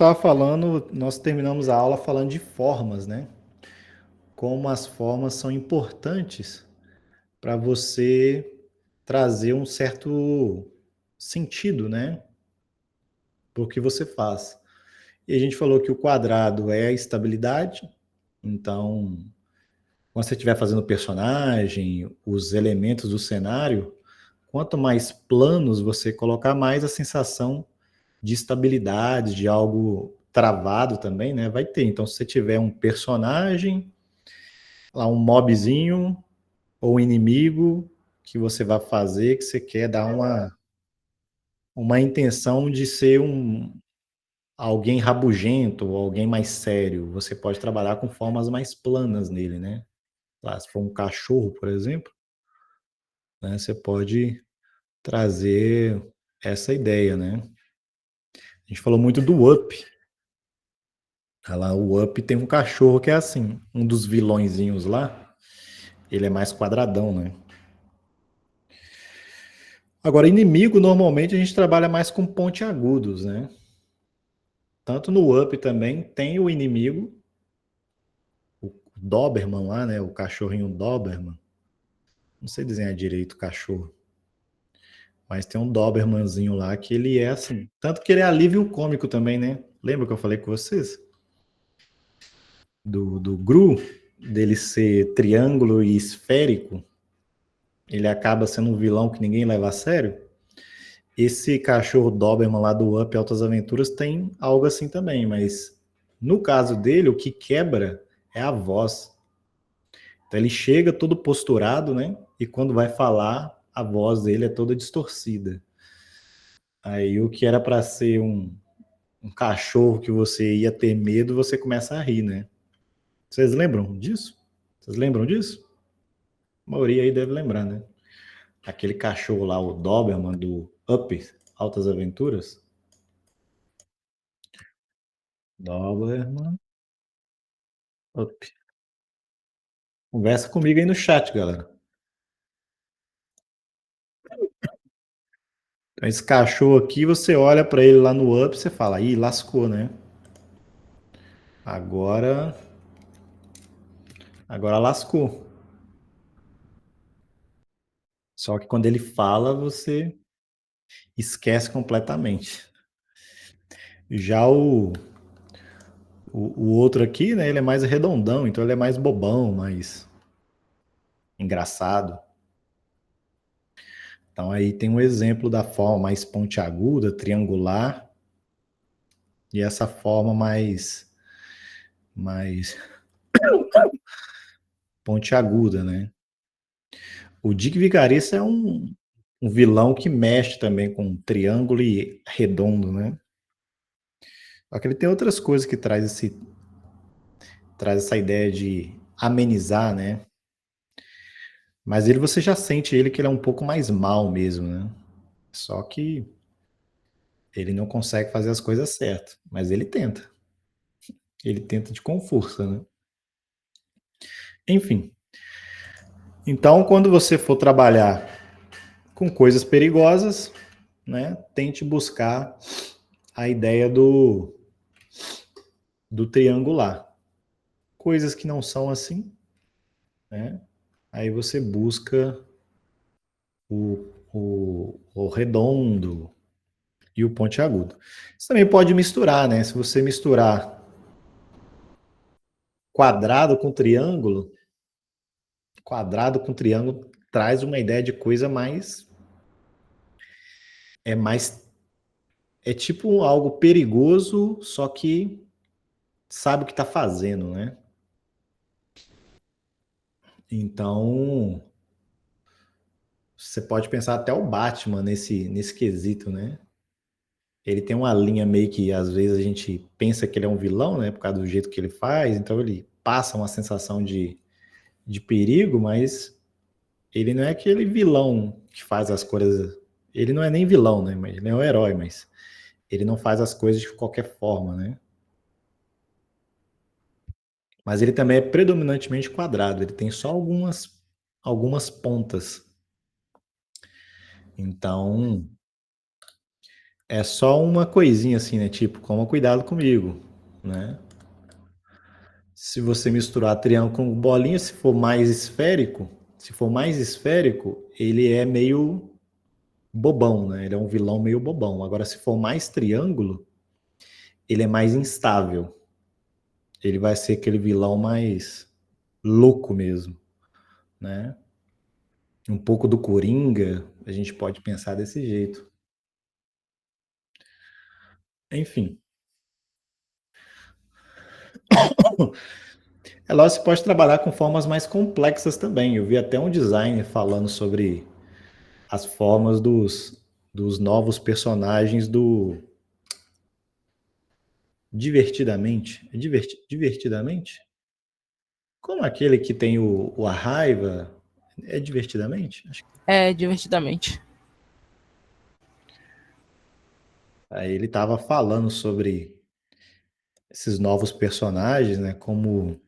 Estava falando, nós terminamos a aula falando de formas, né? Como as formas são importantes para você trazer um certo sentido, né? Por que você faz. E a gente falou que o quadrado é a estabilidade, então, quando você estiver fazendo o personagem, os elementos do cenário, quanto mais planos você colocar, mais a sensação de estabilidade, de algo travado também, né? Vai ter. Então, se você tiver um personagem, lá um mobzinho ou um inimigo que você vai fazer, que você quer dar uma intenção de ser alguém rabugento ou alguém mais sério, você pode trabalhar com formas mais planas nele, né? Lá, se for um cachorro, por exemplo, né, você pode trazer essa ideia, né? A gente falou muito do Up. Lá, o Up tem um cachorro que é assim, um dos vilõezinhos lá, ele é mais quadradão, né? Agora, inimigo, normalmente a gente trabalha mais com pontiagudos, né? Tanto no Up também tem o inimigo, o Doberman lá, né? O cachorrinho Doberman. Não sei desenhar direito o cachorro, mas tem um Dobermanzinho lá que ele é assim. Tanto que ele é alívio cômico também, né? Lembra que eu falei com vocês? Do Gru, dele ser triângulo e esférico, ele acaba sendo um vilão que ninguém leva a sério. Esse cachorro Doberman lá do Up Altas Aventuras tem algo assim também, mas no caso dele, o que quebra é a voz. Então ele chega todo posturado, né? E quando vai falar, a voz dele é toda distorcida. Aí o que era para ser um cachorro que você ia ter medo, você começa a rir, né? Vocês lembram disso? Vocês lembram disso? A maioria aí deve lembrar, né? Aquele cachorro lá, o Doberman do Up Altas Aventuras. Doberman Up. Conversa comigo aí no chat, galera. Então, esse cachorro aqui, você olha para ele lá no Up, você fala, ih, lascou, né? Agora, agora lascou. Só que quando ele fala, você esquece completamente. Já o outro aqui, né? Ele é mais redondão, então ele é mais bobão, mais engraçado. Então aí tem um exemplo da forma mais pontiaguda, triangular, e essa forma mais pontiaguda, né? O Dick Vigarista é um vilão que mexe também com triângulo e redondo, né? Só que ele tem outras coisas que traz essa ideia de amenizar, né? Mas ele você já sente ele que ele é um pouco mais mal mesmo, né? Só que ele não consegue fazer as coisas certas, mas ele tenta. Ele tenta de com força, né? Enfim. Então, quando você for trabalhar com coisas perigosas, né, tente buscar a ideia do triangular. Coisas que não são assim, né? Aí você busca o redondo e o pontiagudo. Você também pode misturar, né? Se você misturar quadrado com triângulo traz uma ideia de coisa mais é tipo algo perigoso, só que sabe o que está fazendo, né? Então, você pode pensar até o Batman nesse quesito, né? Ele tem uma linha meio que às vezes a gente pensa que ele é um vilão, né? Por causa do jeito que ele faz, então ele passa uma sensação de perigo, mas ele não é aquele vilão que faz as coisas. Ele não é nem vilão, né? Ele é um herói, mas ele não faz as coisas de qualquer forma, né? Mas ele também é predominantemente quadrado, ele tem só algumas pontas. Então, É só uma coisinha assim, né? Tipo, toma cuidado comigo, né? Se você misturar triângulo com bolinha, se for mais esférico, ele é meio bobão, né? Ele é um vilão meio bobão. Agora, se for mais triângulo, ele é mais instável. Ele vai ser aquele vilão mais louco mesmo, né? Um pouco do Coringa, a gente pode pensar desse jeito. Enfim, é lógico que você pode trabalhar com formas mais complexas também. Eu vi até um designer falando sobre as formas dos novos personagens do Divertidamente. É divertidamente? Como aquele que tem a raiva. É divertidamente? Acho que... É, divertidamente. Aí ele estava falando sobre esses novos personagens, né? Como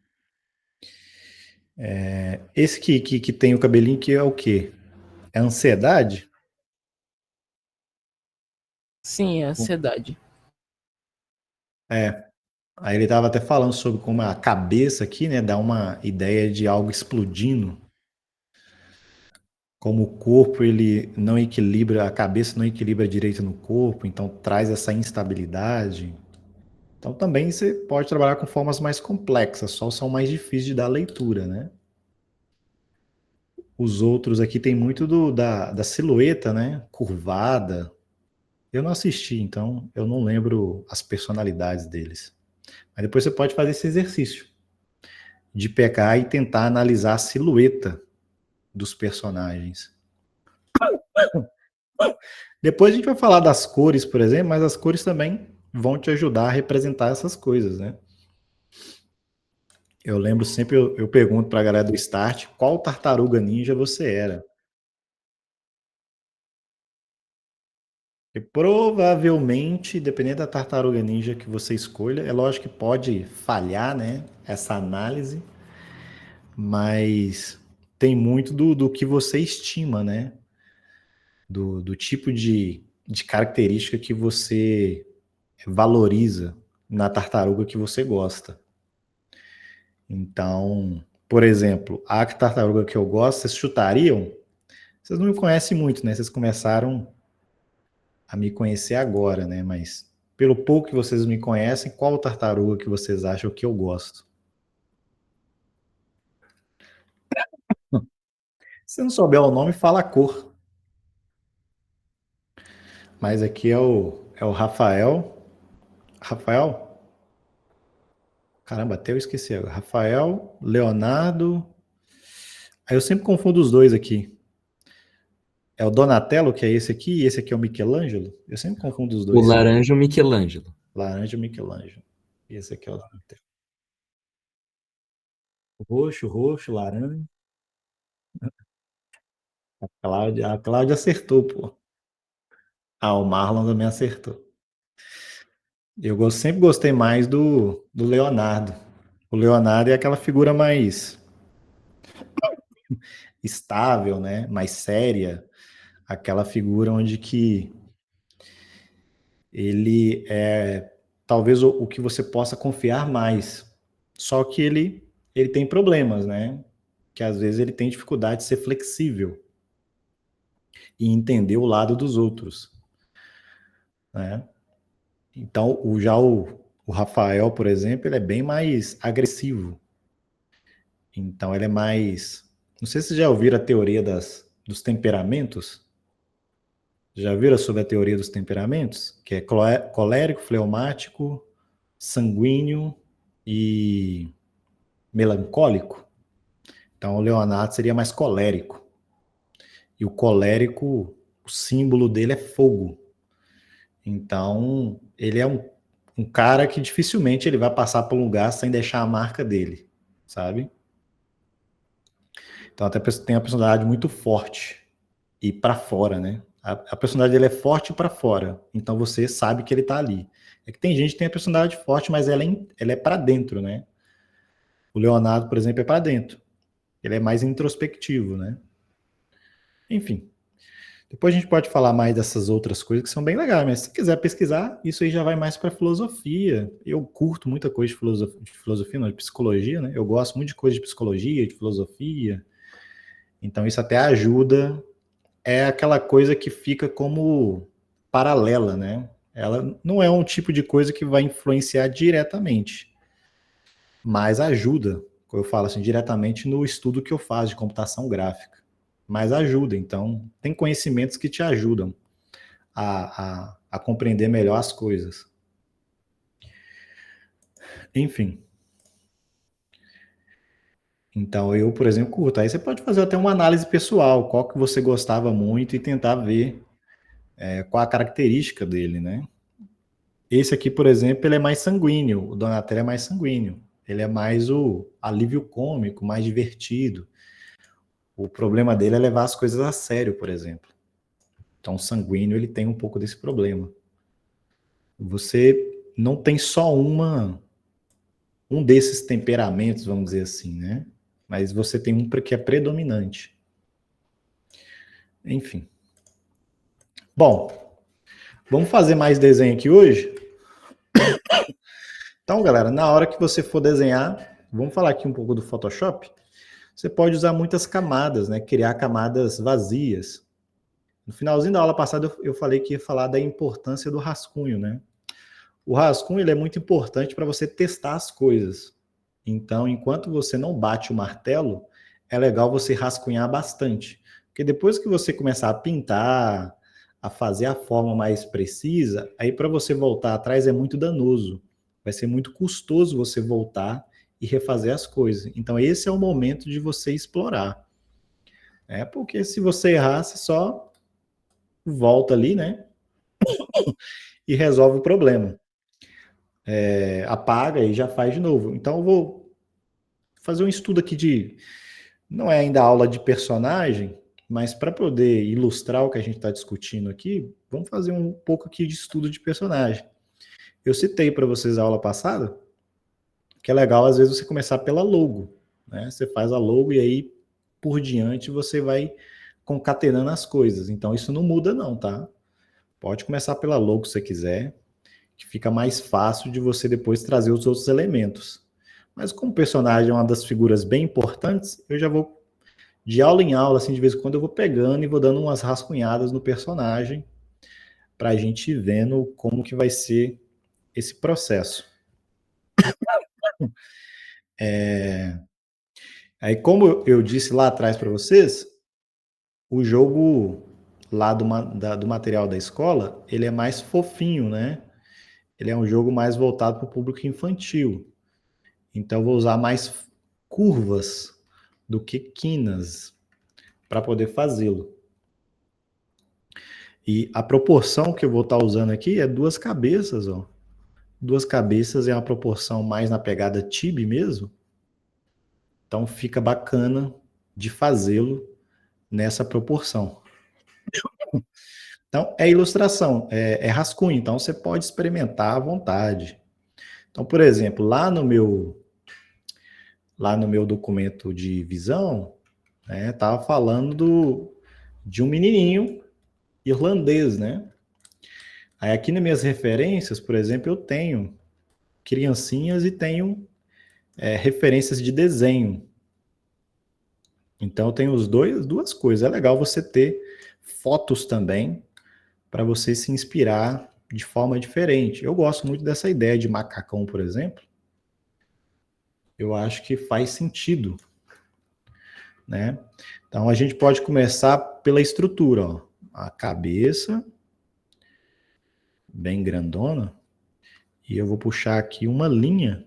esse que tem o cabelinho que é o quê? É ansiedade? Sim, é ansiedade. É. Aí ele estava até falando sobre como a cabeça aqui, né, dá uma ideia de algo explodindo, como o corpo ele não equilibra, a cabeça não equilibra direito no corpo, então traz essa instabilidade. Então também você pode trabalhar com formas mais complexas, só são mais difíceis de dar leitura, né? Os outros aqui tem muito da silhueta, né? Curvada. Eu não assisti, então eu não lembro as personalidades deles. Mas depois você pode fazer esse exercício de pegar e tentar analisar a silhueta dos personagens. Depois a gente vai falar das cores, por exemplo, mas as cores também vão te ajudar a representar essas coisas, né? Eu lembro sempre, eu pergunto pra galera do Start qual tartaruga ninja você era. E provavelmente, dependendo da tartaruga ninja que você escolha, é lógico que pode falhar, né? Essa análise, mas tem muito do que você estima, né? Do tipo de característica que você valoriza na tartaruga que você gosta. Então, por exemplo, a tartaruga que eu gosto, vocês chutariam? Vocês não me conhecem muito, né? Vocês começaram a me conhecer agora, né? Mas pelo pouco que vocês me conhecem, qual tartaruga que vocês acham que eu gosto? Se não souber o nome, fala a cor. Mas aqui é o Rafael. Rafael? Caramba, até eu esqueci. Rafael, Leonardo. Aí eu sempre confundo os dois aqui. É o Donatello, que é esse aqui, e esse aqui é o Michelangelo. Eu sempre confundo os O dois. laranja, o Michelangelo. Laranja e Michelangelo. E esse aqui é o Donatello. Roxo, roxo, laranja. A Cláudia acertou, pô. Ah, o Marlon também acertou. Sempre gostei mais do Leonardo. O Leonardo é aquela figura mais estável, né? Mais séria. Aquela figura onde que ele é talvez o que você possa confiar mais. Só que ele tem problemas, né? Que às vezes ele tem dificuldade de ser flexível e entender o lado dos outros, né? Então, o Rafael, por exemplo, ele é bem mais agressivo. Então, ele é mais. Não sei se vocês já ouviram a teoria dos temperamentos. Já viram sobre a teoria dos temperamentos? Que é colérico, fleumático, sanguíneo e melancólico. Então, o Leonardo seria mais colérico. E o colérico, o símbolo dele é fogo. Então, ele é um cara que dificilmente ele vai passar por um lugar sem deixar a marca dele, sabe? Então, até tem a personalidade muito forte e para fora, né? A personalidade dele é forte para fora, então você sabe que ele tá ali. É que tem gente que tem a personalidade forte, mas ela é para dentro, né? O Leonardo, por exemplo, é para dentro. Ele é mais introspectivo, né? Enfim, Depois a gente pode falar mais dessas outras coisas que são bem legais, mas se quiser pesquisar, isso aí já vai mais para filosofia. Eu curto muita coisa de filosofia, não, de psicologia, né? Eu gosto muito de coisa de psicologia, de filosofia. Então isso até ajuda. É aquela coisa que fica como paralela, né? Ela não é um tipo de coisa que vai influenciar diretamente, mas ajuda, como eu falo assim, diretamente no estudo que eu faço de computação gráfica. Mas ajuda, então, tem conhecimentos que te ajudam a compreender melhor as coisas. Enfim. Então, eu, por exemplo, curto. Aí você pode fazer até uma análise pessoal, qual que você gostava muito e tentar ver qual a característica dele, né? Esse aqui, por exemplo, ele é mais sanguíneo. O Donatello é mais sanguíneo. Ele é mais o alívio cômico, mais divertido. O problema dele é levar as coisas a sério, por exemplo. Então, o sanguíneo, ele tem um pouco desse problema. Você não tem só um desses temperamentos, vamos dizer assim, né? Mas você tem um que é predominante. Enfim. Bom, vamos fazer mais desenho aqui hoje? Então, galera, na hora que você for desenhar, vamos falar aqui um pouco do Photoshop. Você pode usar muitas camadas, né? Criar camadas vazias. No finalzinho da aula passada eu falei que ia falar da importância do rascunho, né? O rascunho ele é muito importante para você testar as coisas. Então, enquanto você não bate o martelo, é legal você rascunhar bastante. Porque depois que você começar a pintar, a fazer a forma mais precisa, aí para você voltar atrás é muito danoso. Vai ser muito custoso você voltar e refazer as coisas. Então, esse é o momento de você explorar. Porque se você errar, você só volta ali, né? E resolve o problema. Apaga e já faz de novo. Então, eu vou fazer um estudo aqui de. Não é ainda aula de personagem, mas para poder ilustrar o que a gente está discutindo aqui, vamos fazer um pouco aqui de estudo de personagem. Eu citei para vocês a aula passada que é legal, às vezes, você começar pela logo. Né? Você faz a logo e aí, por diante, você vai concatenando as coisas. Então, isso não muda, não, tá? Pode começar pela logo se você quiser, que fica mais fácil de você depois trazer os outros elementos. Mas como o personagem é uma das figuras bem importantes, eu já vou de aula em aula, assim, de vez em quando eu vou pegando e vou dando umas rascunhadas no personagem para a gente ir vendo como que vai ser esse processo. Aí, como eu disse lá atrás para vocês, o jogo lá do material da escola, ele é mais fofinho, né? Ele é um jogo mais voltado para o público infantil. Então, eu vou usar mais curvas do que quinas para poder fazê-lo. E a proporção que eu vou estar usando aqui é duas cabeças, ó. Duas cabeças é uma proporção mais na pegada Tibi mesmo. Então fica bacana de fazê-lo nessa proporção. Então é ilustração, é rascunho, então você pode experimentar à vontade. Então, por exemplo, lá no meu documento de visão, tava falando de um menininho irlandês, né? Aí aqui nas minhas referências, por exemplo, eu tenho criancinhas e tenho referências de desenho. Então eu tenho duas coisas. É legal você ter fotos também para você se inspirar de forma diferente. Eu gosto muito dessa ideia de macacão, por exemplo. Eu acho que faz sentido, né? Então a gente pode começar pela estrutura, ó. A cabeça bem grandona e eu vou puxar aqui uma linha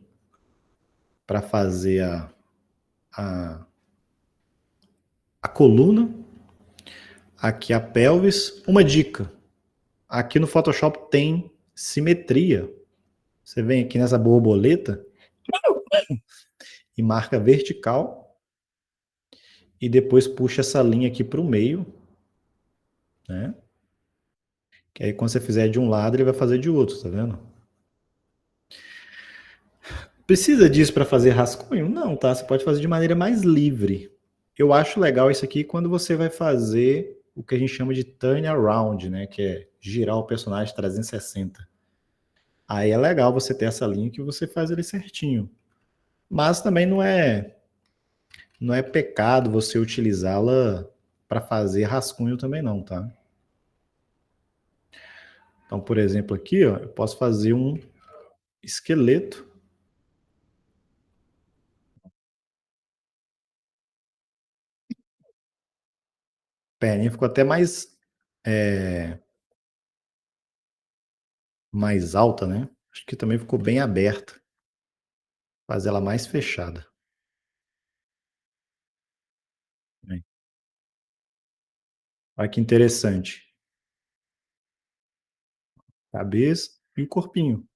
para fazer a, a coluna, aqui a pelvis. Uma dica: aqui no Photoshop tem simetria. Você vem aqui nessa borboleta e marca vertical e depois puxa essa linha aqui para o meio, né? Que aí quando você fizer de um lado, ele vai fazer de outro, tá vendo? Precisa disso para fazer rascunho? Não, tá? Você pode fazer de maneira mais livre. Eu acho legal isso aqui quando você vai fazer o que a gente chama de turnaround, né, que é girar o personagem 360. Aí é legal você ter essa linha que você faz ele certinho. Mas também não é pecado você utilizá-la para fazer rascunho também não, tá? Então, por exemplo, aqui, ó, eu posso fazer um esqueleto. A perninha ficou até mais alta, né? Acho que também ficou bem aberta. Fazer ela mais fechada. Né? Olha que interessante. Cabeça e o corpinho.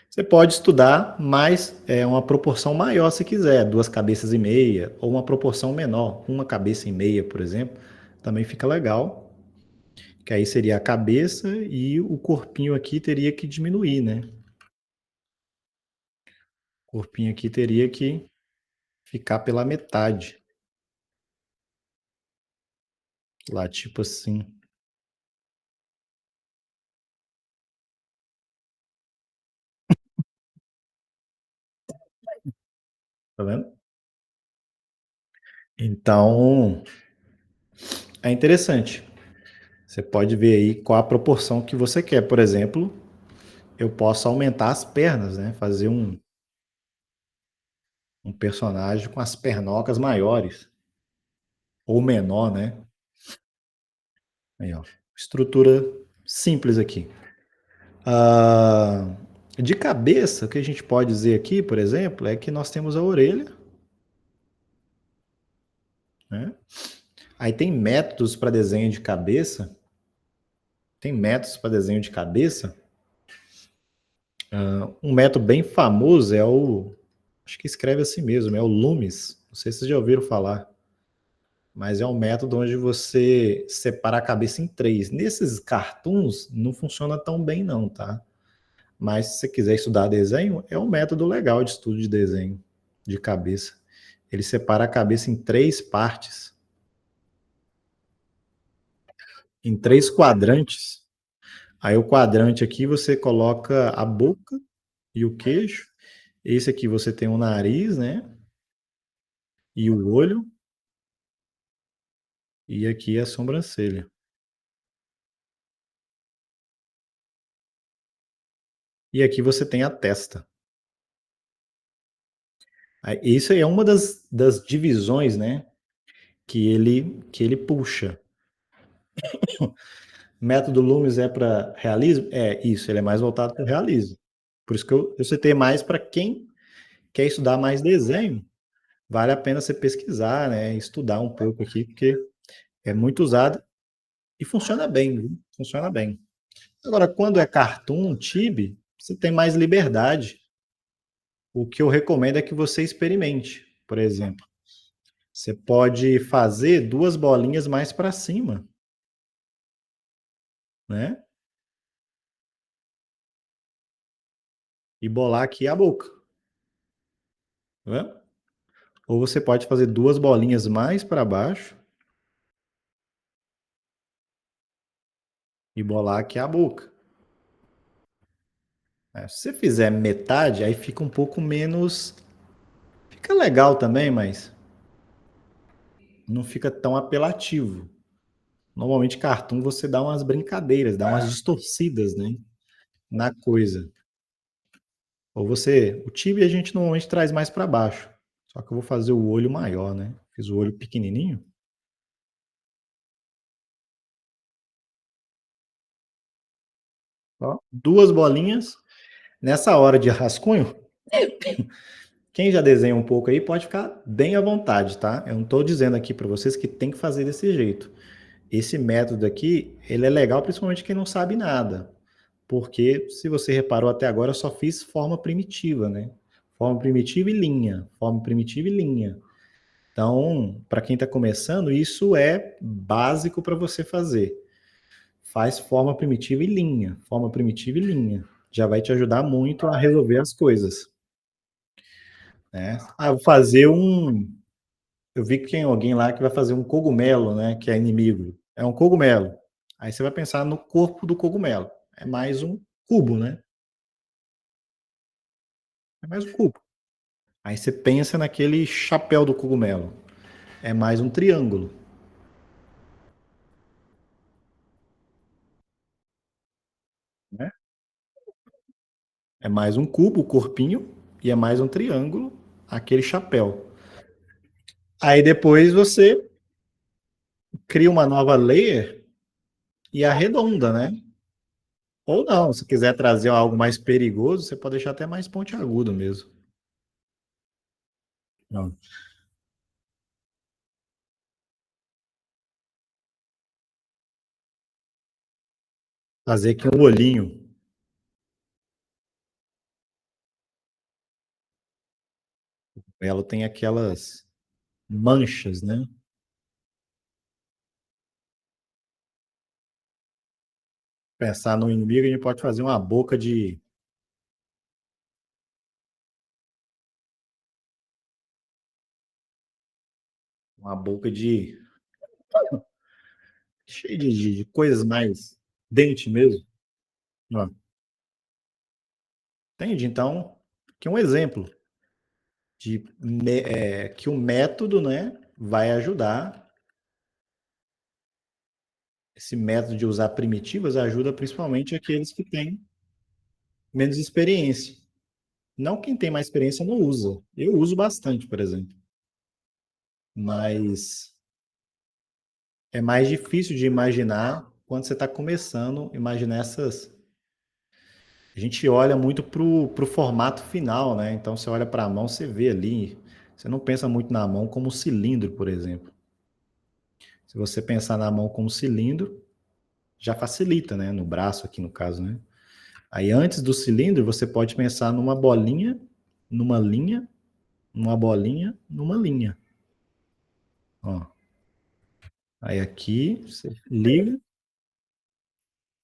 Você pode estudar mais, uma proporção maior se quiser, 2 cabeças e meia, ou uma proporção menor, uma cabeça e meia, por exemplo, também fica legal, que aí seria a cabeça e o corpinho aqui teria que diminuir, né. O corpinho aqui teria que ficar pela metade, lá tipo assim, tá vendo? Então, é interessante. Você pode ver aí qual a proporção que você quer. Por exemplo, eu posso aumentar as pernas, né, fazer um personagem com as pernocas maiores, ou menor, né. Aí, ó, estrutura simples aqui. Ah, de cabeça, o que a gente pode dizer aqui, por exemplo, é que nós temos a orelha, né. Aí tem métodos para desenho de cabeça, tem métodos para desenho de cabeça. Um método bem famoso é o acho que escreve assim mesmo, é o Loomis, não sei se vocês já ouviram falar. Mas é um método onde você separa a cabeça em 3. Nesses cartoons não funciona tão bem não, tá. Mas se você quiser estudar desenho, é um método legal de estudo de desenho de cabeça. Ele separa a cabeça em 3 partes, em 3 quadrantes. Aí o quadrante aqui você coloca a boca e o queixo, esse aqui você tem o nariz, né, e o olho, e aqui a sobrancelha. E aqui você tem a testa. Aí isso aí é uma das divisões, né, que ele puxa. Método Loomis é para realismo? É, isso, ele é mais voltado para o realismo. Por isso que eu citei mais para quem quer estudar mais desenho, vale a pena você pesquisar, né, estudar um pouco aqui, porque é muito usado e funciona bem, viu, funciona bem. Agora quando é cartoon, Tibi, você tem mais liberdade. O que eu recomendo é que você experimente, por exemplo, você pode fazer 2 bolinhas mais para cima, né, e bolar aqui a boca, tá vendo? Ou você pode fazer 2 bolinhas mais para baixo e bolar aqui a boca. Se você fizer metade, aí fica um pouco menos. Fica legal também, mas não fica tão apelativo. Normalmente, cartoon você dá umas brincadeiras, dá umas distorcidas, né? Na coisa. Ou você. O tibia a gente normalmente traz mais para baixo. Só que eu vou fazer o olho maior, né? Fiz o olho pequenininho. Ó, 2 bolinhas. Nessa hora de rascunho, quem já desenha um pouco aí pode ficar bem à vontade, tá? Eu não estou dizendo aqui para vocês que tem que fazer desse jeito. Esse método aqui, ele é legal principalmente quem não sabe nada, porque se você reparou até agora eu só fiz forma primitiva, né? Forma primitiva e linha, forma primitiva e linha. Então, para quem está começando, isso é básico para você fazer. Faz forma primitiva e linha, forma primitiva e linha. Já vai te ajudar muito a resolver as coisas, né? Ah, eu vou fazer um. Eu vi que tem alguém lá que vai fazer um cogumelo, né? Que é inimigo. É um cogumelo. Aí você vai pensar no corpo do cogumelo. É mais um cubo, né? É mais um cubo. Aí você pensa naquele chapéu do cogumelo. É mais um triângulo, né? É mais um cubo, o corpinho, e é mais um triângulo, aquele chapéu. Aí depois você cria uma nova layer e arredonda, né? Ou não, se quiser trazer algo mais perigoso, você pode deixar até mais pontiagudo mesmo. Não. Fazer aqui um olhinho. Ela tem aquelas manchas, né? Pensar no inimigo, a gente pode fazer uma boca de cheia de coisas mais dente mesmo. Ó, entende? Então, aqui é um exemplo que o método, né, vai ajudar. Esse método de usar primitivas ajuda principalmente aqueles que têm menos experiência. Não quem tem mais experiência não usa. Eu uso bastante, por exemplo. Mas é mais difícil de imaginar quando você está começando, imaginar essas. A gente olha muito pro formato final, né? Então você olha para a mão, você vê ali. Você não pensa muito na mão como cilindro, por exemplo. Se você pensar na mão como cilindro, já facilita, né? No braço aqui no caso, né? Aí antes do cilindro, você pode pensar numa bolinha, numa linha, numa bolinha, numa linha. Ó. Aí aqui você liga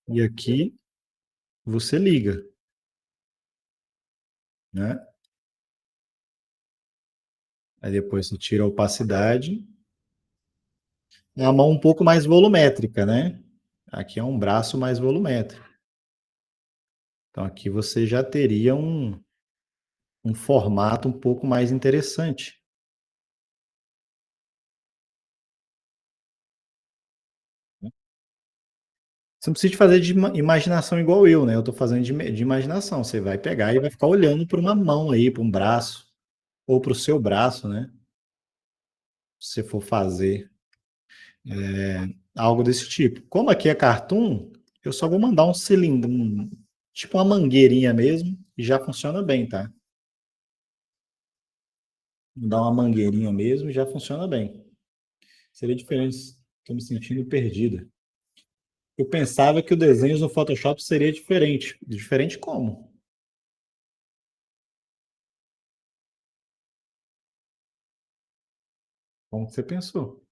e aqui você liga, né? Aí depois você tira a opacidade. É uma mão um pouco mais volumétrica, né? Aqui é um braço mais volumétrico. Então aqui você já teria um formato um pouco mais interessante. Você não precisa de fazer de imaginação igual eu, né? Eu estou fazendo de imaginação. Você vai pegar e vai ficar olhando para uma mão aí, para um braço, ou para o seu braço, né? Se você for fazer algo desse tipo. Como aqui é cartoon, eu só vou mandar um cilindro, tipo uma mangueirinha mesmo, e já funciona bem, tá? Dar uma mangueirinha mesmo e já funciona bem. Seria diferente. Estou me sentindo perdida. Eu pensava que o desenho no Photoshop seria diferente. Diferente como? Como que você pensou?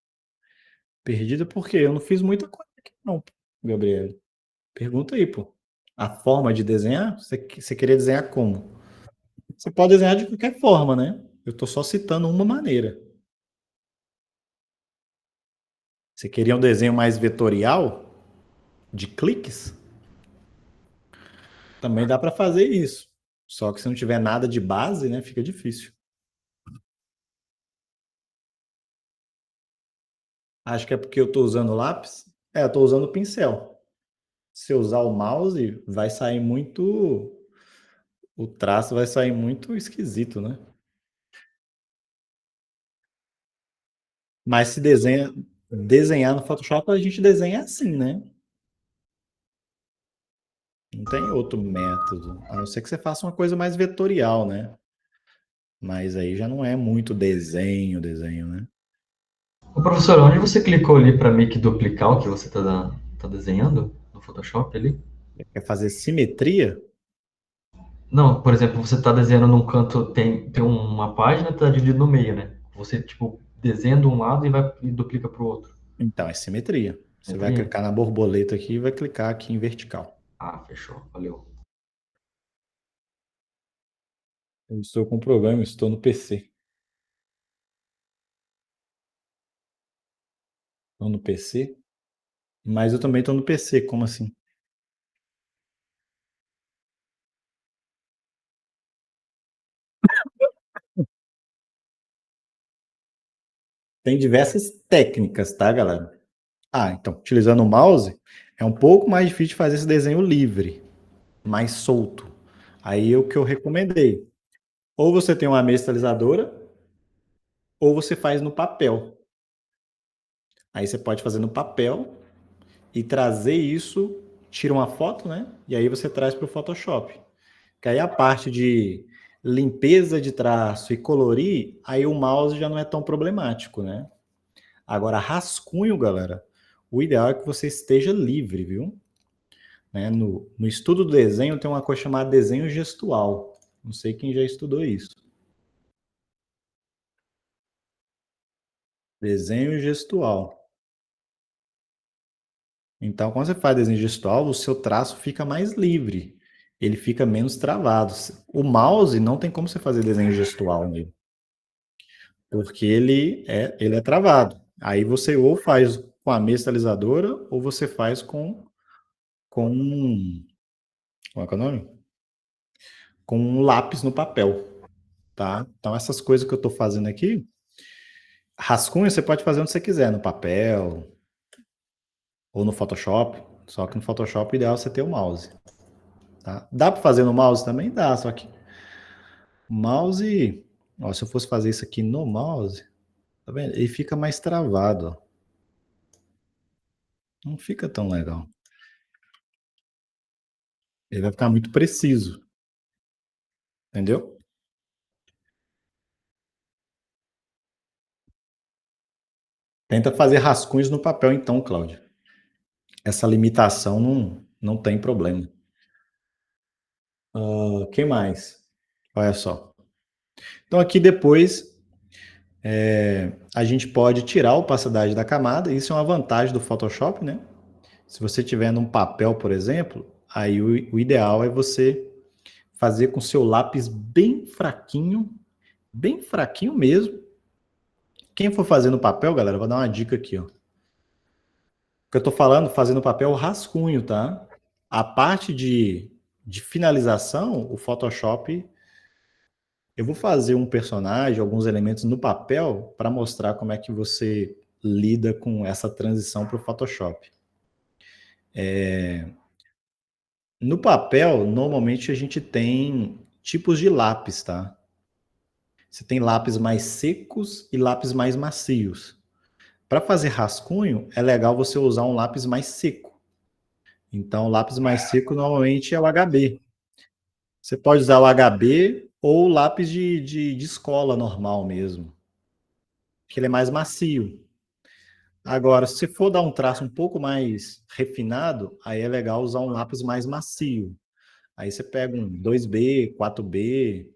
Perdida porque eu não fiz muita coisa aqui, não, Gabriel. Pergunta aí, pô. A forma de desenhar? Você queria desenhar como? Você pode desenhar de qualquer forma, né? Eu estou só citando uma maneira. Você queria um desenho mais vetorial? De cliques? Também dá para fazer isso. Só que se não tiver nada de base, né, fica difícil. Acho que é porque eu estou usando lápis. É, eu estou usando pincel. Se eu usar o mouse, vai sair muito. O traço vai sair muito esquisito, né? Mas se desenhar no Photoshop, a gente desenha assim, né? Não tem outro método. A não ser que você faça uma coisa mais vetorial, né? Mas aí já não é muito desenho, né? Ô, professor, onde você clicou ali para meio que duplicar o que você tá desenhando no Photoshop ali? Quer fazer simetria? Não, por exemplo, você está desenhando num canto, tem uma página que está dividida no meio, né? Você, tipo, desenha de um lado e duplica para o outro. Então, é simetria. Você vai Simetria? clicar na borboleta aqui e vai clicar aqui em vertical. Ah, fechou. Valeu. Eu estou com um problema, estou no PC. Estou no PC. Mas eu também estou no PC, como assim? Tem diversas técnicas, tá, galera? Ah, então, utilizando o mouse, é um pouco mais difícil de fazer esse desenho livre, mais solto. Aí é o que eu recomendei. Ou você tem uma mesa estabilizadora, ou você faz no papel. Aí você pode fazer no papel e trazer isso, tira uma foto, né? E aí você traz para o Photoshop. Que aí a parte de limpeza de traço e colorir, aí o mouse já não é tão problemático, né? Agora, rascunho, galera, o ideal é que você esteja livre, viu? Né? No estudo do desenho tem uma coisa chamada desenho gestual. Não sei quem já estudou isso. Desenho gestual. Então, quando você faz desenho gestual, o seu traço fica mais livre. Ele fica menos travado. O mouse não tem como você fazer desenho gestual nele, porque ele é travado. Aí você ou faz com a mestalizadora ou você faz com como é que é o nome? Com um lápis no papel, tá? Então essas coisas que eu estou fazendo aqui, rascunho você pode fazer onde você quiser, no papel ou no Photoshop. Só que no Photoshop o ideal é você ter o mouse, tá? Dá para fazer no mouse também? Dá, só que o mouse, ó, se eu fosse fazer isso aqui no mouse, tá vendo? Ele fica mais travado, ó. Não fica tão legal. Ele vai ficar muito preciso, entendeu? Tenta fazer rascunhos no papel então, Cláudio. Essa limitação não tem problema. Que mais? Olha só. Então aqui depois a gente pode tirar a opacidade da camada. Isso é uma vantagem do Photoshop, né? Se você tiver num papel, por exemplo, aí o ideal é você fazer com seu lápis bem fraquinho mesmo. Quem for fazer no papel, galera, vou dar uma dica aqui, ó. O que eu tô falando, fazer no papel é o rascunho, tá? A parte de finalização, o Photoshop, eu vou fazer um personagem, alguns elementos no papel para mostrar como é que você lida com essa transição para o Photoshop. No papel, normalmente a gente tem tipos de lápis, tá? Você tem lápis mais secos e lápis mais macios. Para fazer rascunho, é legal você usar um lápis mais seco. Então, o lápis mais seco normalmente é o HB. Você pode usar o HB ou o lápis de escola normal mesmo, que ele é mais macio. Agora, se for dar um traço um pouco mais refinado, aí é legal usar um lápis mais macio. Aí você pega um 2B, 4B,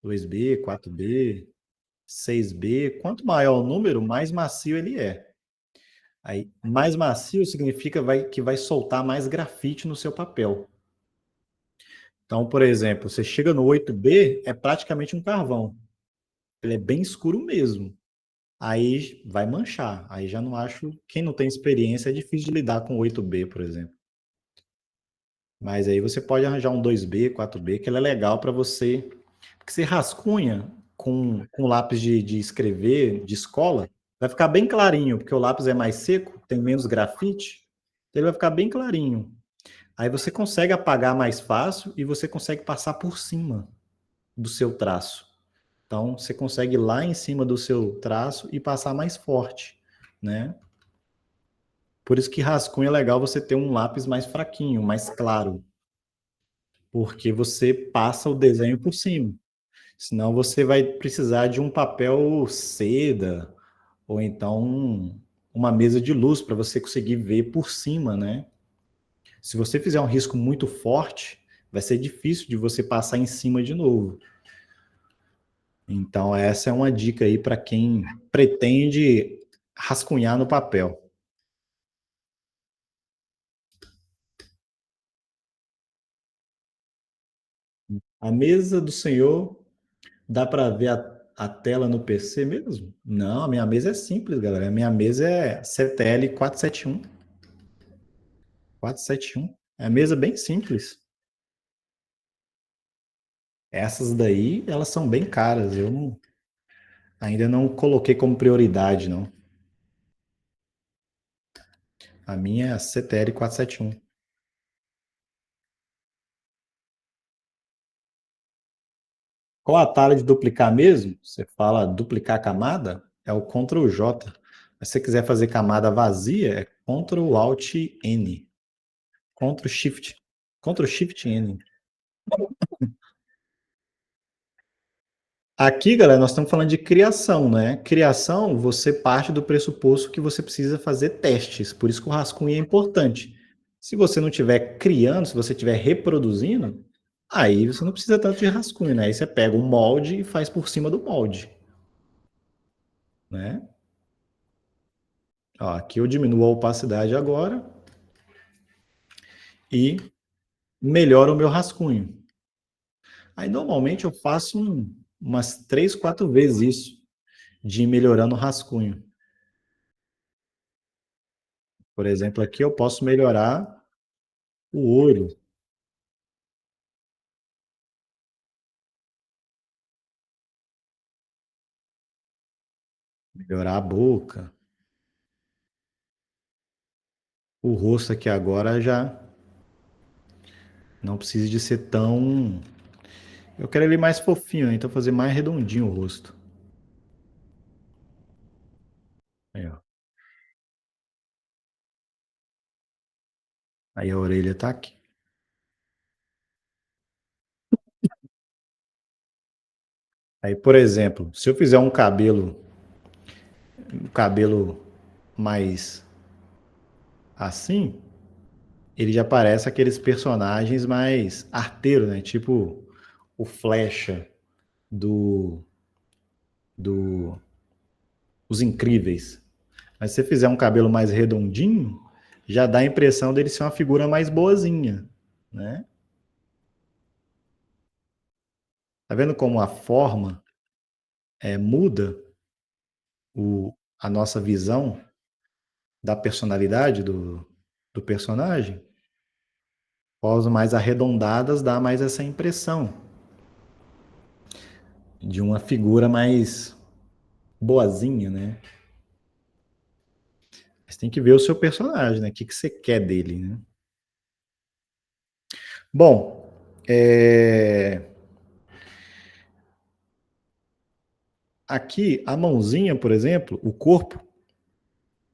2B, 4B, 6B. Quanto maior o número, mais macio ele é. Aí, mais macio significa que vai soltar mais grafite no seu papel. Então, por exemplo, você chega no 8B, é praticamente um carvão. Ele é bem escuro mesmo. Aí vai manchar. Aí já não acho. Quem não tem experiência é difícil de lidar com 8B, por exemplo. Mas aí você pode arranjar um 2B, 4B, que ele é legal para você. Porque você rascunha com lápis de escrever, de escola, vai ficar bem clarinho, porque o lápis é mais seco, tem menos grafite, ele vai ficar bem clarinho. Aí você consegue apagar mais fácil e você consegue passar por cima do seu traço. Então, você consegue ir lá em cima do seu traço e passar mais forte, né? Por isso que rascunho é legal você ter um lápis mais fraquinho, mais claro, porque você passa o desenho por cima. Senão você vai precisar de um papel seda ou então uma mesa de luz para você conseguir ver por cima, né? Se você fizer um risco muito forte, vai ser difícil de você passar em cima de novo. Então, essa é uma dica aí para quem pretende rascunhar no papel. A mesa do senhor, dá para ver a tela no PC mesmo? Não, a minha mesa é simples, galera. A minha mesa é CTL 471. 471. É a mesa bem simples. Essas daí, elas são bem caras. Ainda não coloquei como prioridade, não. A minha é a CTL 471. Qual atalho de duplicar mesmo? Você fala duplicar camada? É o Ctrl J. Mas se você quiser fazer camada vazia, é Ctrl Alt N. Ctrl Shift. Ctrl Shift N. Aqui, galera, nós estamos falando de criação, né? Criação, você parte do pressuposto que você precisa fazer testes, por isso que o rascunho é importante. Se você não estiver criando, se você estiver reproduzindo, aí você não precisa tanto de rascunho, né? Aí você pega o molde e faz por cima do molde, né? Ó, aqui eu diminuo a opacidade agora e melhoro o meu rascunho. Aí normalmente eu faço umas 3, 4 vezes isso, de ir melhorando o rascunho. Por exemplo, aqui eu posso melhorar o olho, melhorar a boca. O rosto aqui agora já não precisa de ser tão. Eu quero ele mais fofinho, né? Então fazer mais redondinho o rosto. Aí, ó. Aí a orelha tá aqui. Aí, por exemplo, se eu fizer um cabelo mais assim, ele já parece aqueles personagens mais arteiros, né? Tipo o Flecha do, do Os Incríveis. Mas se você fizer um cabelo mais redondinho, já dá a impressão dele ser uma figura mais boazinha, né? Tá vendo como a forma muda a nossa visão da personalidade do personagem? Formas mais arredondadas dá mais essa impressão de uma figura mais boazinha, né? Mas tem que ver o seu personagem, né? O que você quer dele, né? Bom, aqui a mãozinha, por exemplo, o corpo.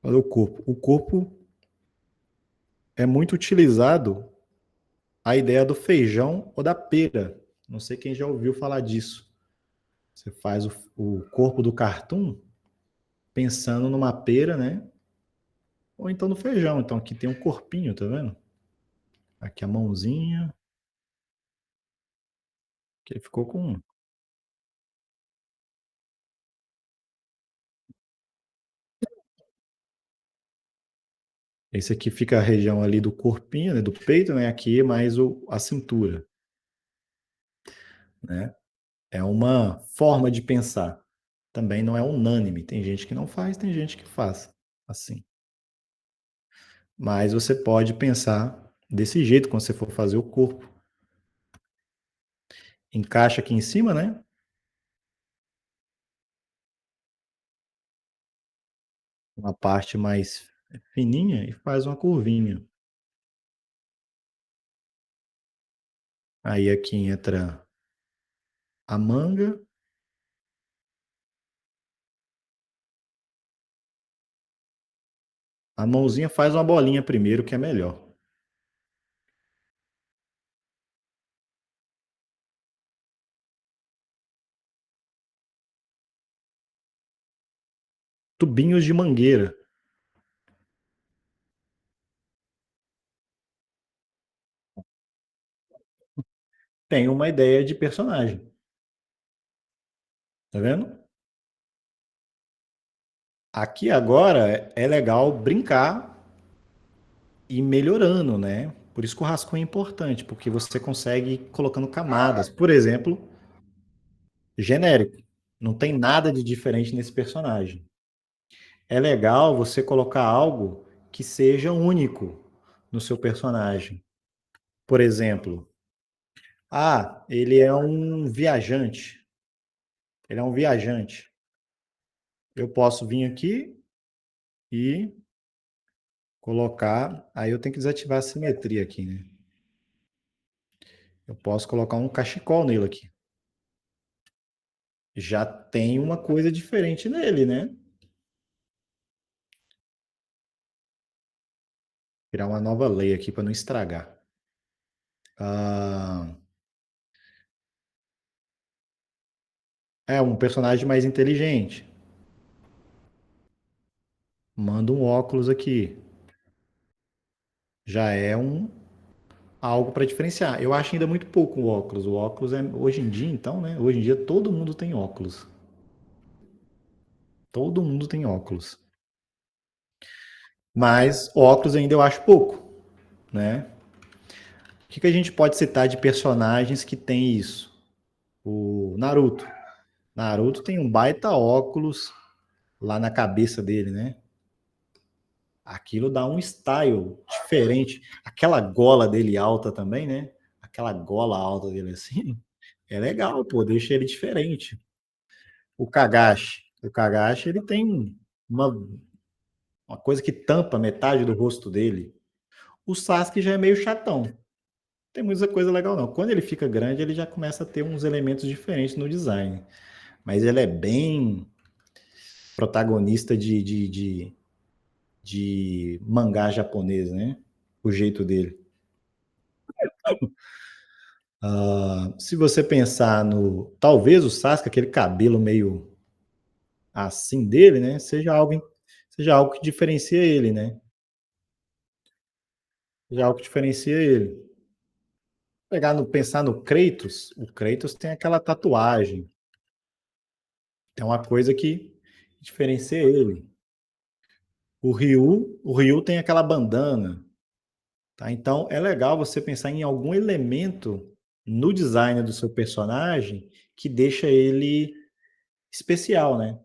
Olha o corpo. O corpo é muito utilizado a ideia do feijão ou da pera. Não sei quem já ouviu falar disso. Você faz o corpo do cartoon pensando numa pera, né? Ou então no feijão. Então aqui tem um corpinho, tá vendo? Aqui a mãozinha. Que ficou com. Esse aqui fica a região ali do corpinho, né? Do peito, né? Aqui é mais a cintura, né? É uma forma de pensar. Também não é unânime. Tem gente que não faz, tem gente que faz assim. Mas você pode pensar desse jeito quando você for fazer o corpo. Encaixa aqui em cima, né? Uma parte mais fininha e faz uma curvinha. Aí aqui entra a manga. A mãozinha faz uma bolinha primeiro, que é melhor. Tubinhos de mangueira. Tem uma ideia de personagem. Tá vendo? Aqui agora é legal brincar e ir melhorando, né? Por isso que o rascunho é importante, porque você consegue ir colocando camadas. Por exemplo, genérico. Não tem nada de diferente nesse personagem. É legal você colocar algo que seja único. no seu personagem. Por exemplo, ele é um viajante. Ele é um viajante. Eu posso vir aqui e colocar. Aí eu tenho que desativar a simetria aqui, né? Eu posso colocar um cachecol nele aqui. Já tem uma coisa diferente nele, né? Criar uma nova lei aqui para não estragar. É um personagem mais inteligente. Manda um óculos aqui. Já é algo para diferenciar. Eu acho ainda muito pouco o óculos. O óculos é hoje em dia, então, né? Hoje em dia todo mundo tem óculos. Todo mundo tem óculos. Mas óculos ainda eu acho pouco, né? O que a gente pode citar de personagens que tem isso? O Naruto. Naruto tem um baita óculos lá na cabeça dele, né? Aquilo dá um style diferente. Aquela gola dele alta também, né? Aquela gola alta dele assim, é legal, pô, deixa ele diferente. O Kagashi ele tem uma, uma coisa que tampa metade do rosto dele. O Sasuke já é meio chatão. Não tem muita coisa legal não. Quando ele fica grande, ele já começa a ter uns elementos diferentes no design. Mas ele é bem protagonista de mangá japonês, né? O jeito dele. Se você pensar no. Talvez o Sasuke, aquele cabelo meio assim dele, né? Seja algo que diferencia ele, né? Seja algo que diferencia ele. Pensar no Kratos, o Kratos tem aquela tatuagem. É uma coisa que diferencia ele. O Ryu tem aquela bandana. Tá? Então é legal você pensar em algum elemento no design do seu personagem que deixa ele especial, né?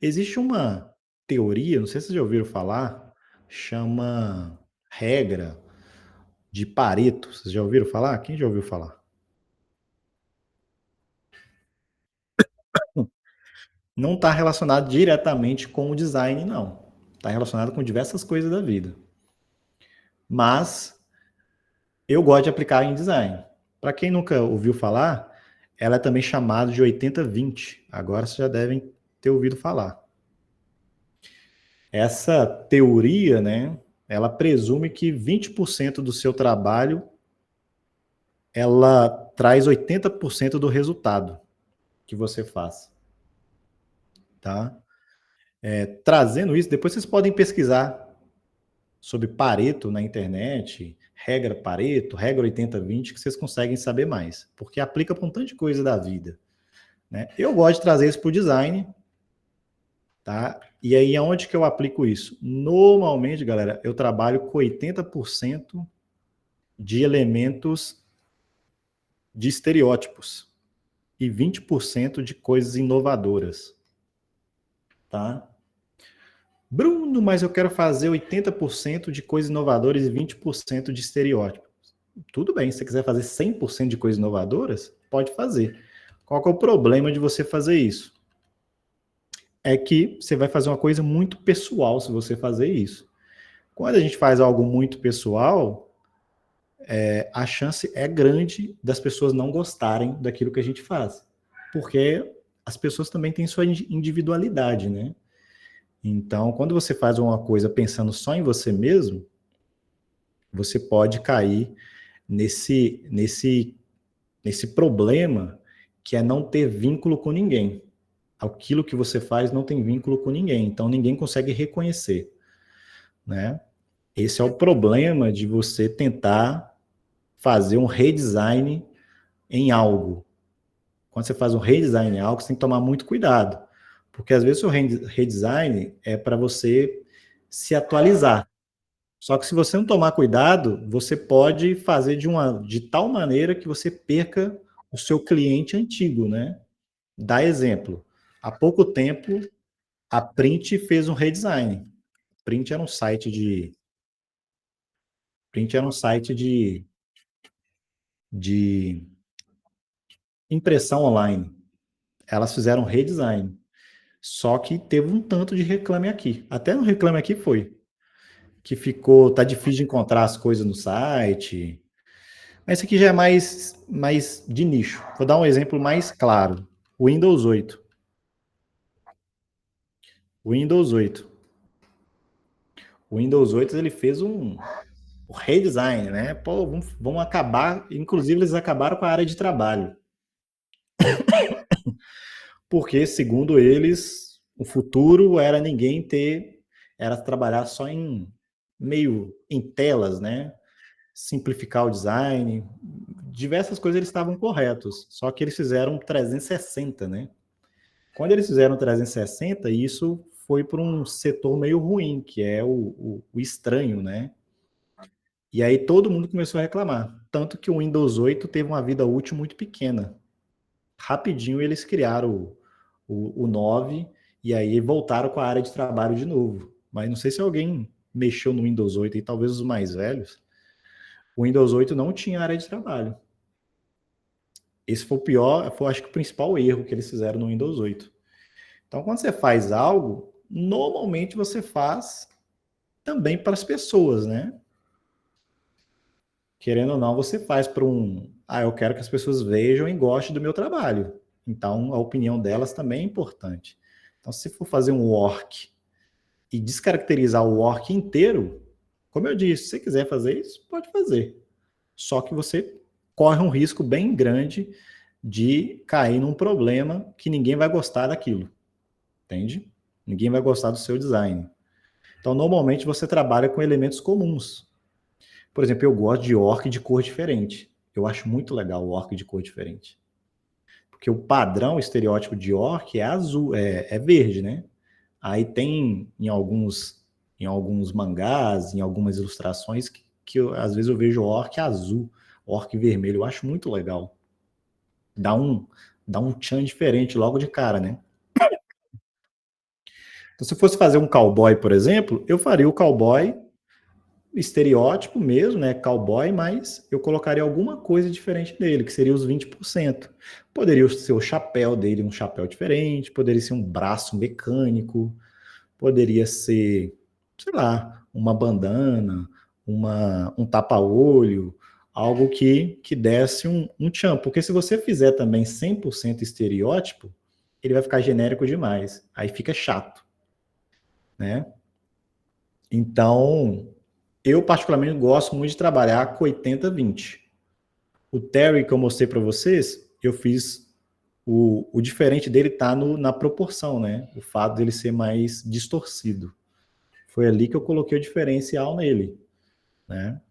Existe uma teoria, não sei se vocês já ouviram falar, chama regra de Pareto. Vocês já ouviram falar? Quem já ouviu falar? Não está relacionado diretamente com o design, não. Está relacionado com diversas coisas da vida. Mas eu gosto de aplicar em design. Para quem nunca ouviu falar, ela é também chamada de 80-20. Agora vocês já devem ter ouvido falar. Essa teoria, né, ela presume que 20% do seu trabalho ela traz 80% do resultado que você faz, tá? Trazendo isso, depois vocês podem pesquisar sobre Pareto na internet, regra Pareto, regra 80-20, que vocês conseguem saber mais, porque aplica para um tanto de coisa da vida, né? Eu gosto de trazer isso para o design, tá? E aí, aonde que eu aplico isso? Normalmente, galera, eu trabalho com 80% de elementos de estereótipos e 20% de coisas inovadoras, tá? Bruno, mas eu quero fazer 80% de coisas inovadoras e 20% de estereótipos. Tudo bem, se você quiser fazer 100% de coisas inovadoras, pode fazer. Qual que é o problema de você fazer isso? É que você vai fazer uma coisa muito pessoal se você fazer isso. Quando a gente faz algo muito pessoal, a chance é grande das pessoas não gostarem daquilo que a gente faz. Porque as pessoas também têm sua individualidade, né? Então, quando você faz uma coisa pensando só em você mesmo, você pode cair nesse problema que é não ter vínculo com ninguém. Aquilo que você faz não tem vínculo com ninguém, então ninguém consegue reconhecer, né? Esse é o problema de você tentar fazer um redesign em algo. Quando você faz um redesign em algo, você tem que tomar muito cuidado, porque às vezes o redesign é para você se atualizar. Só que se você não tomar cuidado, você pode fazer de tal maneira que você perca o seu cliente antigo, né? Dá exemplo. Há pouco tempo, a Print fez um redesign. Print era um site Print era um site de impressão online. Elas fizeram redesign. Só que teve um tanto de Reclame Aqui. Até no Reclame Aqui foi. Que tá difícil de encontrar as coisas no site. Mas esse aqui já é mais de nicho. Vou dar um exemplo mais claro. O Windows 8. O Windows 8. O Windows 8 ele fez um redesign, né? Pô, vamos acabar. Inclusive, eles acabaram com a área de trabalho. Porque, segundo eles, o futuro era era trabalhar só em telas, né? Simplificar o design. Diversas coisas eles estavam corretos. Só que eles fizeram 360, né? Quando eles fizeram 360, isso foi para um setor meio ruim, que é o estranho, né? E aí todo mundo começou a reclamar. Tanto que o Windows 8 teve uma vida útil muito pequena. Rapidinho eles criaram o 9 e aí voltaram com a área de trabalho de novo. Mas não sei se alguém mexeu no Windows 8 e talvez os mais velhos. O Windows 8 não tinha área de trabalho. Esse foi o pior, foi acho que o principal erro que eles fizeram no Windows 8. Então, quando você faz algo, normalmente você faz também para as pessoas, né? Querendo ou não, você faz para eu quero que as pessoas vejam e gostem do meu trabalho. Então, a opinião delas também é importante. Então, se for fazer um work e descaracterizar o work inteiro, como eu disse, se você quiser fazer isso, pode fazer. Só que você corre um risco bem grande de cair num problema que ninguém vai gostar daquilo. Entende? Ninguém vai gostar do seu design. Então, normalmente, você trabalha com elementos comuns. Por exemplo, eu gosto de orc de cor diferente. Eu acho muito legal o orc de cor diferente. Porque o padrão, o estereótipo de orc é azul, é verde, né? Aí tem em alguns mangás, em algumas ilustrações, às vezes eu vejo orc azul, orc vermelho. Eu acho muito legal. Dá um tchan diferente logo de cara, né? Então, se eu fosse fazer um cowboy, por exemplo, eu faria o cowboy estereótipo mesmo, né? Cowboy, mas eu colocaria alguma coisa diferente nele, que seria os 20%. Poderia ser o chapéu dele, um chapéu diferente, poderia ser um braço mecânico, poderia ser, sei lá, uma bandana, um tapa-olho, algo que desse um tchan. Porque se você fizer também 100% estereótipo, ele vai ficar genérico demais. Aí fica chato, né? Então, eu particularmente gosto muito de trabalhar com 80-20. O Terry que eu mostrei para vocês, eu fiz o diferente dele tá na proporção, né? O fato dele ser mais distorcido. Foi ali que eu coloquei o diferencial nele, né?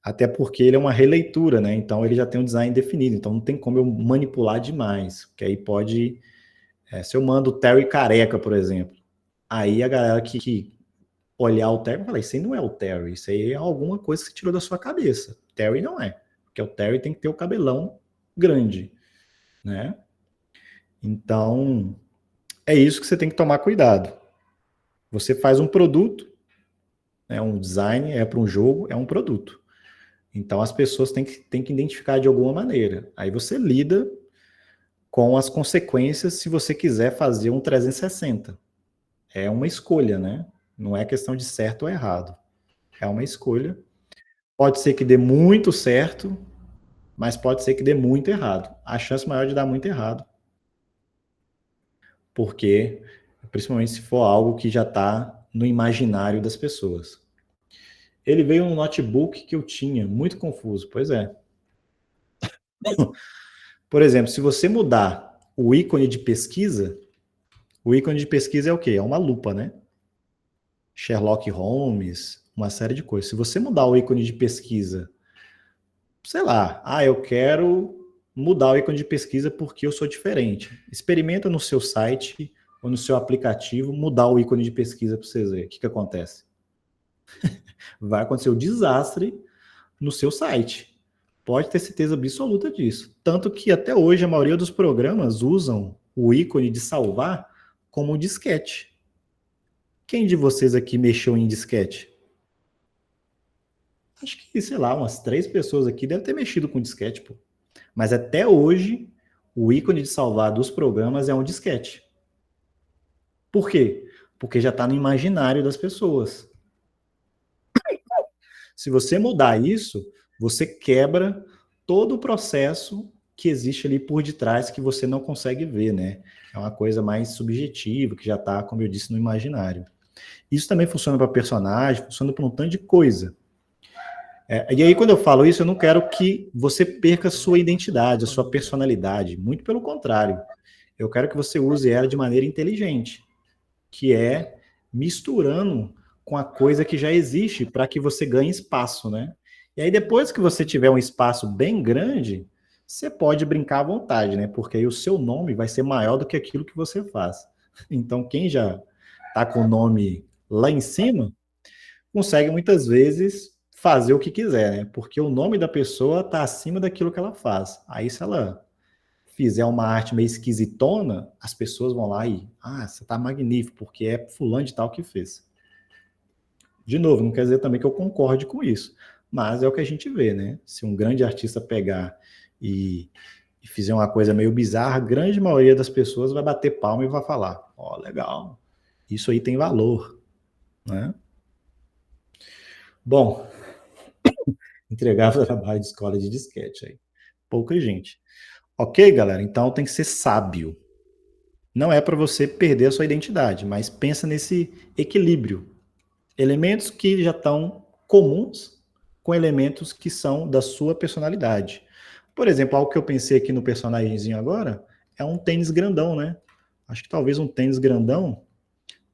Até porque ele é uma releitura, né? Então ele já tem um design definido, então não tem como eu manipular demais, porque aí pode... se eu mando o Terry careca, por exemplo, aí a galera que olhar o Terry e falar, isso aí não é o Terry, isso aí é alguma coisa que você tirou da sua cabeça. Terry não é, porque o Terry tem que ter o cabelão grande, né? Então, é isso que você tem que tomar cuidado. Você faz um produto, um design, para um jogo, é um produto. Então, as pessoas têm que identificar de alguma maneira. Aí você lida com as consequências se você quiser fazer um 360. É uma escolha, né? Não é questão de certo ou errado. É uma escolha. Pode ser que dê muito certo, mas pode ser que dê muito errado. A chance maior de dar muito errado. Porque, principalmente se for algo que já está no imaginário das pessoas. Ele veio um notebook que eu tinha, muito confuso. Pois é. Por exemplo, se você mudar o ícone de pesquisa, o ícone de pesquisa é o quê? É uma lupa, né? Sherlock Holmes, uma série de coisas. Se você mudar o ícone de pesquisa, sei lá, eu quero mudar o ícone de pesquisa porque eu sou diferente. Experimenta no seu site ou no seu aplicativo mudar o ícone de pesquisa para você ver. O que acontece? Vai acontecer um desastre no seu site. Pode ter certeza absoluta disso. Tanto que até hoje a maioria dos programas usam o ícone de salvar como disquete. Quem de vocês aqui mexeu em disquete? Acho que, sei lá, umas 3 pessoas aqui devem ter mexido com disquete, pô. Mas até hoje, o ícone de salvar dos programas é um disquete. Por quê? Porque já está no imaginário das pessoas. Se você mudar isso, você quebra todo o processo que existe ali por detrás que você não consegue ver, né? É uma coisa mais subjetiva, que já está, como eu disse, no imaginário. Isso também funciona para personagem, funciona para um tanto de coisa. E aí, quando eu falo isso, eu não quero que você perca a sua identidade, a sua personalidade. Muito pelo contrário. Eu quero que você use ela de maneira inteligente, que é misturando com a coisa que já existe para que você ganhe espaço, né? E aí, depois que você tiver um espaço bem grande, você pode brincar à vontade, né? Porque aí o seu nome vai ser maior do que aquilo que você faz. Então, quem já está com o nome lá em cima, consegue muitas vezes fazer o que quiser, né? Porque o nome da pessoa está acima daquilo que ela faz. Aí, se ela fizer uma arte meio esquisitona, as pessoas vão lá e, você tá magnífico, porque é fulano de tal que fez. De novo, não quer dizer também que eu concorde com isso, mas é o que a gente vê, né? Se um grande artista pegar e fizer uma coisa meio bizarra, a grande maioria das pessoas vai bater palma e vai falar, legal, isso aí tem valor, né? Bom, entregava trabalho de escola de disquete aí. Pouca gente. Ok, galera? Então tem que ser sábio. Não é para você perder a sua identidade, mas pensa nesse equilíbrio. Elementos que já estão comuns com elementos que são da sua personalidade. Por exemplo, algo que eu pensei aqui no personagemzinho agora é um tênis grandão, né? Acho que talvez um tênis grandão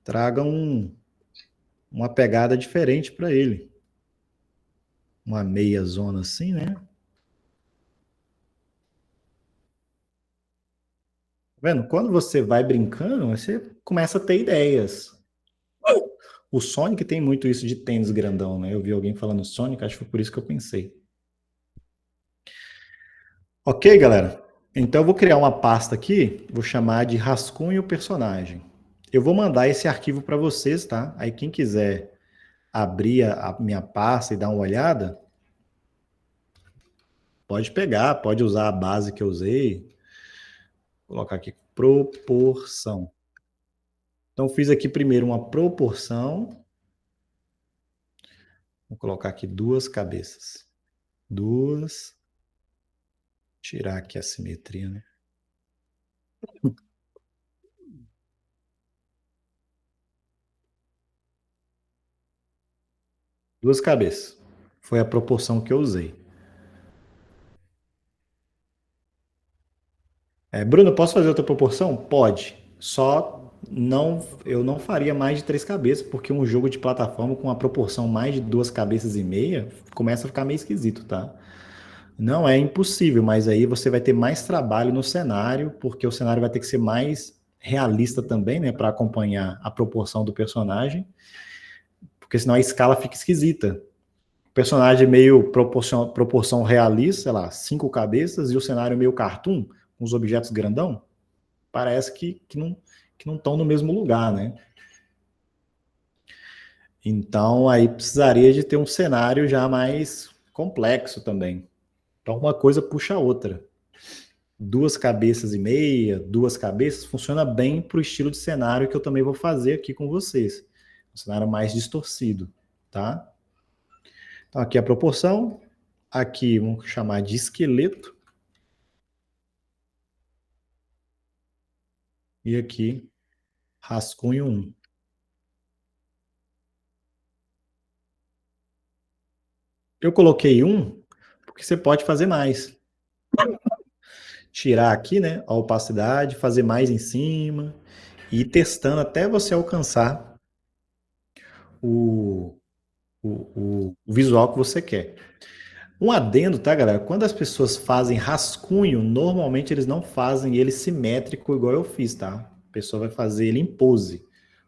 traga uma pegada diferente para ele. Uma meia zona assim, né? Tá vendo? Quando você vai brincando, você começa a ter ideias. O Sonic tem muito isso de tênis grandão, né? Eu vi alguém falando Sonic, acho que foi por isso que eu pensei. Ok, galera? Então eu vou criar uma pasta aqui, vou chamar de rascunho personagem. Eu vou mandar esse arquivo para vocês, tá? Aí quem quiser abrir a minha pasta e dar uma olhada, pode pegar, pode usar a base que eu usei. Vou colocar aqui proporção. Então fiz aqui primeiro uma proporção. Vou colocar aqui 2 cabeças. 2. Tirar aqui a simetria, né? 2 cabeças. Foi a proporção que eu usei. Bruno, posso fazer outra proporção? Pode. Só eu não faria mais de 3 cabeças, porque um jogo de plataforma com uma proporção mais de 2 cabeças e meia começa a ficar meio esquisito, tá? Não é impossível, mas aí você vai ter mais trabalho no cenário, porque o cenário vai ter que ser mais realista também, né, para acompanhar a proporção do personagem, porque senão a escala fica esquisita. O personagem meio proporção realista, sei lá, 5 cabeças, e o cenário meio cartoon, com os objetos grandão, parece que não estão no mesmo lugar, né? Então, aí precisaria de ter um cenário já mais complexo também. Então, uma coisa puxa a outra. 2 cabeças e meia, 2 cabeças, funciona bem para o estilo de cenário que eu também vou fazer aqui com vocês. Um cenário mais distorcido, tá? Então, aqui a proporção. Aqui, vamos chamar de esqueleto. E aqui, rascunho 1. Eu coloquei 1 porque você pode fazer mais. Tirar aqui, né, a opacidade, fazer mais em cima e ir testando até você alcançar o, o visual que você quer. Um adendo, tá, galera? Quando as pessoas fazem rascunho, normalmente eles não fazem ele simétrico igual eu fiz, tá? A pessoa vai fazer ele em pose.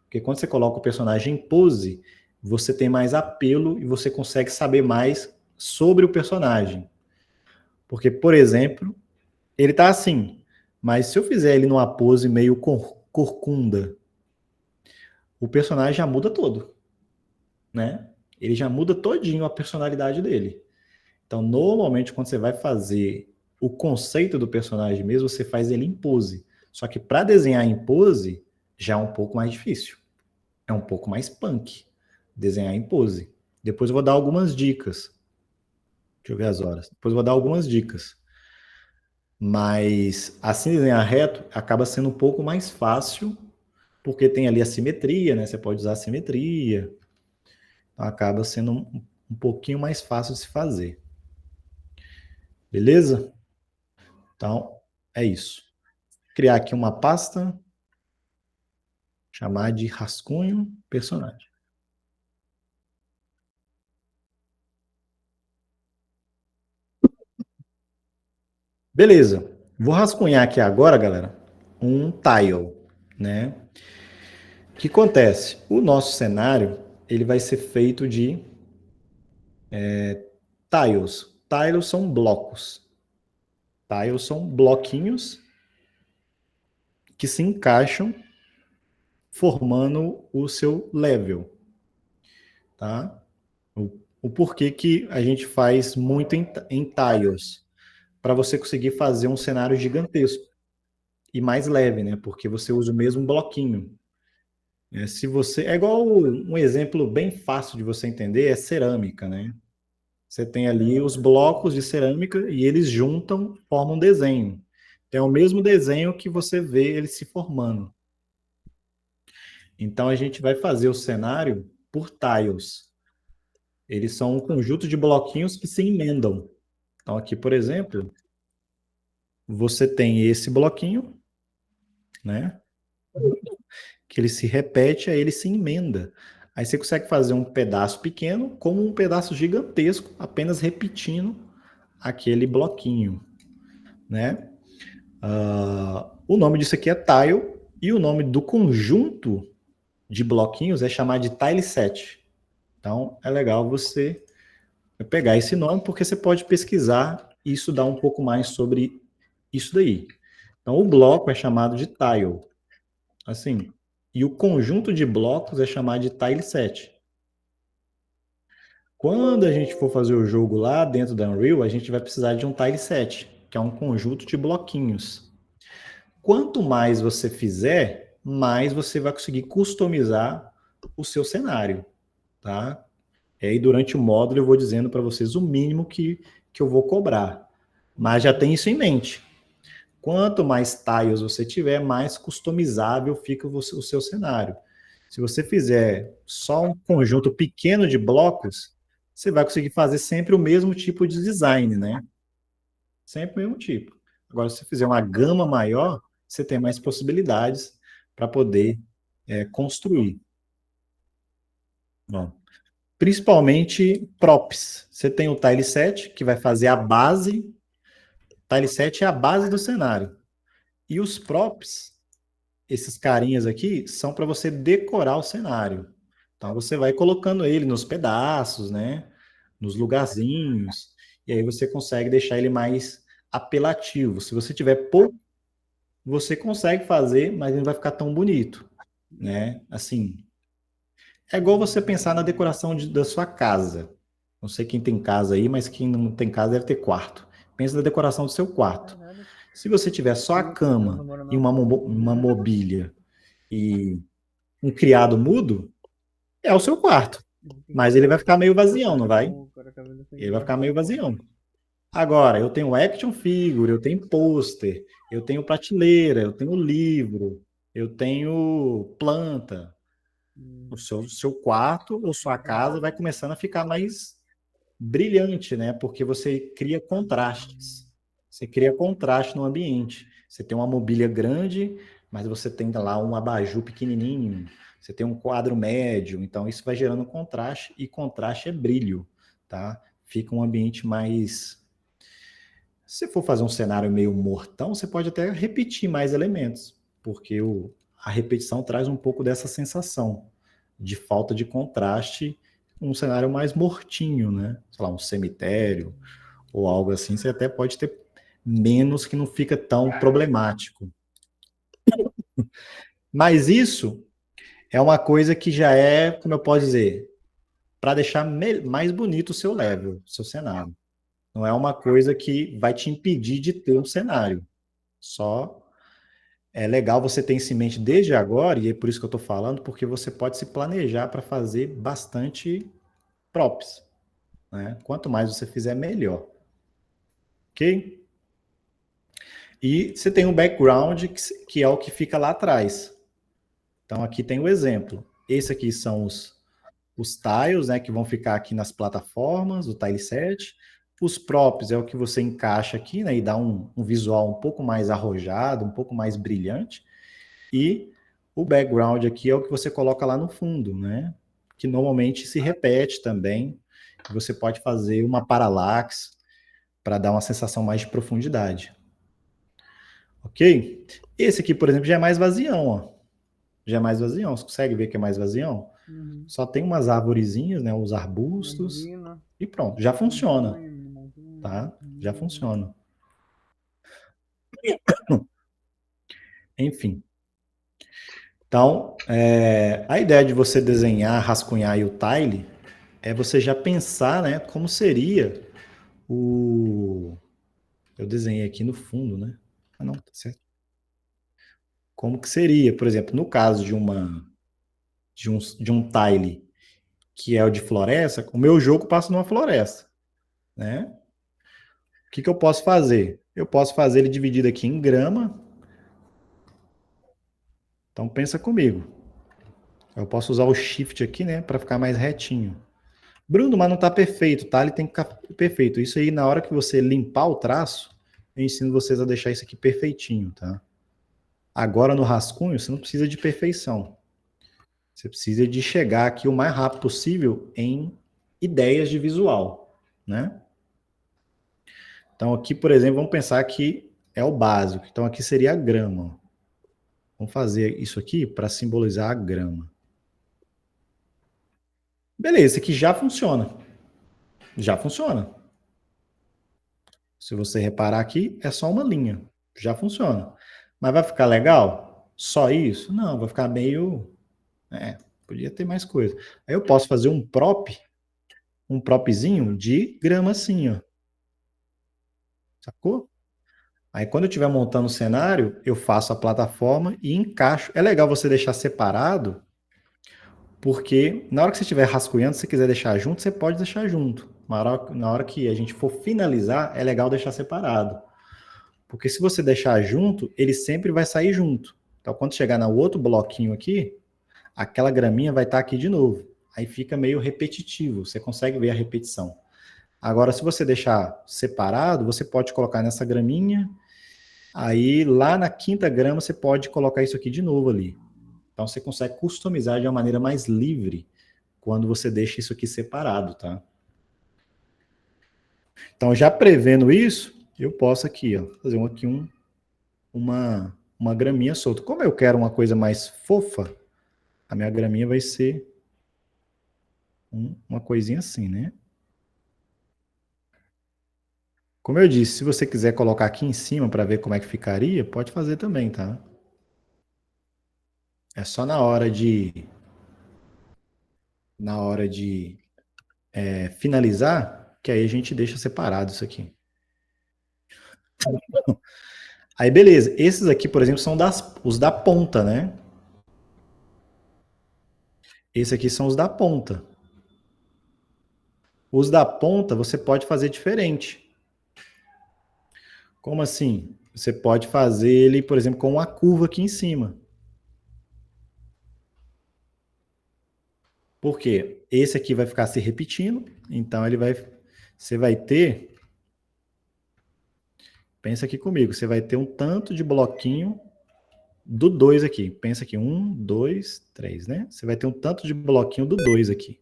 Porque quando você coloca o personagem em pose, você tem mais apelo e você consegue saber mais sobre o personagem. Porque, por exemplo, ele tá assim, mas se eu fizer ele numa pose meio corcunda, o personagem já muda todo, né? Ele já muda todinho a personalidade dele. Então, normalmente, quando você vai fazer o conceito do personagem mesmo, você faz ele em pose. Só que para desenhar em pose, já é um pouco mais difícil. É um pouco mais punk desenhar em pose. Depois eu vou dar algumas dicas. Deixa eu ver as horas. Depois eu vou dar algumas dicas. Mas assim desenhar reto acaba sendo um pouco mais fácil, porque tem ali a simetria, né? Você pode usar a simetria. Então acaba sendo um pouquinho mais fácil de se fazer. Beleza? Então, é isso. Criar aqui uma pasta, chamar de rascunho personagem. Beleza. Vou rascunhar aqui agora, galera, um tile, né? O que acontece? O nosso cenário, ele vai ser feito de tiles. Tiles são blocos. Tiles são bloquinhos que se encaixam formando o seu level, tá? O porquê que a gente faz muito em tiles, para você conseguir fazer um cenário gigantesco e mais leve, né? Porque você usa o mesmo bloquinho. Se você é igual um exemplo bem fácil de você entender é cerâmica, né? Você tem ali os blocos de cerâmica e eles juntam, formam um desenho. É o mesmo desenho que você vê ele se formando. Então a gente vai fazer o cenário por tiles. Eles são um conjunto de bloquinhos que se emendam. Então aqui, por exemplo, você tem esse bloquinho, né? Que ele se repete, aí ele se emenda. Aí você consegue fazer um pedaço pequeno como um pedaço gigantesco, apenas repetindo aquele bloquinho, né? O nome disso aqui é tile e o nome do conjunto de bloquinhos é chamado de tile set. Então é legal você pegar esse nome porque você pode pesquisar e estudar um pouco mais sobre isso daí. Então o bloco é chamado de tile, assim, e o conjunto de blocos é chamado de tile set. Quando a gente for fazer o jogo lá dentro da Unreal, a gente vai precisar de um tile set, que é um conjunto de bloquinhos. Quanto mais você fizer, mais você vai conseguir customizar o seu cenário, tá? E aí, durante o módulo, eu vou dizendo para vocês o mínimo que eu vou cobrar. Mas já tem isso em mente. Quanto mais tiles você tiver, mais customizável fica o seu cenário. Se você fizer só um conjunto pequeno de blocos, você vai conseguir fazer sempre o mesmo tipo de design, né? Sempre o mesmo tipo. Agora, se você fizer uma gama maior, você tem mais possibilidades para poder construir. Bom, principalmente props. Você tem o tile set, que vai fazer a base. Tile set é a base do cenário. E os props, esses carinhas aqui, são para você decorar o cenário. Então você vai colocando ele nos pedaços, né? Nos lugarzinhos. E aí você consegue deixar ele mais apelativo. Se você tiver pouco, você consegue fazer, mas ele não vai ficar tão bonito, né? Assim, é igual você pensar na decoração da sua casa. Não sei quem tem casa aí, mas quem não tem casa deve ter quarto. Pensa na decoração do seu quarto. Se você tiver só a cama e uma mobília e um criado mudo, é o seu quarto. Mas ele vai ficar meio vazião, não vai? Ele vai ficar meio vazião. Agora, eu tenho action figure, eu tenho pôster, eu tenho prateleira, eu tenho livro, eu tenho planta. O seu quarto ou sua casa vai começando a ficar mais brilhante, né? Porque você cria contrastes. Você cria contraste no ambiente. Você tem uma mobília grande, mas você tem lá um abajur pequenininho. Você tem um quadro médio. Então, isso vai gerando contraste. E contraste é brilho, tá? Fica um ambiente mais... Se for fazer um cenário meio mortão, você pode até repetir mais elementos. Porque a repetição traz um pouco dessa sensação de falta de contraste, um cenário mais mortinho, né? Sei lá, um cemitério ou algo assim, você até pode ter menos que não fica tão problemático. Mas isso É uma coisa que já é, como eu posso dizer, para deixar mais bonito o seu level, o seu cenário. Não é uma coisa que vai te impedir de ter um cenário. Só é legal você ter isso em mente desde agora, e é por isso que eu estou falando, porque você pode se planejar para fazer bastante props. Né? Quanto mais você fizer, melhor. Ok? E você tem um background que é o que fica lá atrás. Então aqui tem o exemplo. Esse aqui são os tiles, né, que vão ficar aqui nas plataformas, o tile set. Os props é o que você encaixa aqui, né, e dá um visual um pouco mais arrojado, um pouco mais brilhante. E o background aqui é o que você coloca lá no fundo, né, que normalmente se repete também. Você pode fazer uma parallax para dar uma sensação mais de profundidade. Ok? Esse aqui, por exemplo, já é mais vazião, ó. Já é mais vazião. Você consegue ver que é mais vazião? Uhum. Só tem umas arvorezinhas, né? Os arbustos. Imagina. E pronto, já funciona. Imagina. Tá? Já funciona. Enfim. Então, a ideia de você desenhar, rascunhar aí o tile é você já pensar, né? Como seria o... Eu desenhei aqui no fundo, né? Ah, não, tá certo. Como que seria, por exemplo, no caso de um tile que é o de floresta, o meu jogo passa numa floresta, né? O que eu posso fazer? Eu posso fazer ele dividido aqui em grama. Então pensa comigo. Eu posso usar o shift aqui, né, para ficar mais retinho. Bruno, mas não está perfeito, tá? Ele tem que ficar perfeito. Isso aí, na hora que você limpar o traço, eu ensino vocês a deixar isso aqui perfeitinho, tá? Agora no rascunho, você não precisa de perfeição. Você precisa de chegar aqui o mais rápido possível em ideias de visual, né? Então aqui, por exemplo, vamos pensar que é o básico. Então aqui seria a grama. Vamos fazer isso aqui para simbolizar a grama. Beleza, esse aqui já funciona. Já funciona. Se você reparar aqui, é só uma linha. Já funciona. Mas vai ficar legal? Só isso? Não, vai ficar meio... podia ter mais coisa. Aí eu posso fazer um propzinho de grama assim, ó. Sacou? Aí quando eu estiver montando o cenário, eu faço a plataforma e encaixo. É legal você deixar separado, porque na hora que você estiver rascunhando, se você quiser deixar junto, você pode deixar junto. Na hora que a gente for finalizar, é legal deixar separado. Porque se você deixar junto, ele sempre vai sair junto. Então, quando chegar no outro bloquinho aqui, aquela graminha vai estar aqui de novo. Aí fica meio repetitivo, você consegue ver a repetição. Agora, se você deixar separado, você pode colocar nessa graminha, aí lá na quinta grama você pode colocar isso aqui de novo ali. Então, você consegue customizar de uma maneira mais livre quando você deixa isso aqui separado, tá? Então, já prevendo isso, eu posso aqui, ó, fazer uma graminha solta. Como eu quero uma coisa mais fofa, a minha graminha vai ser uma coisinha assim, né? Como eu disse, se você quiser colocar aqui em cima para ver como é que ficaria, pode fazer também, tá? É só na hora de finalizar, que aí a gente deixa separado isso aqui. Aí, beleza. Esses aqui, por exemplo, são os da ponta, né? Esses aqui são os da ponta. Os da ponta você pode fazer diferente. Como assim? Você pode fazer ele, por exemplo, com uma curva aqui em cima. Por quê? Esse aqui vai ficar se repetindo, então você vai ter, pensa aqui comigo, você vai ter um tanto de bloquinho do 2 aqui. Pensa aqui, 1, 2, 3, né? Você vai ter um tanto de bloquinho do 2 aqui.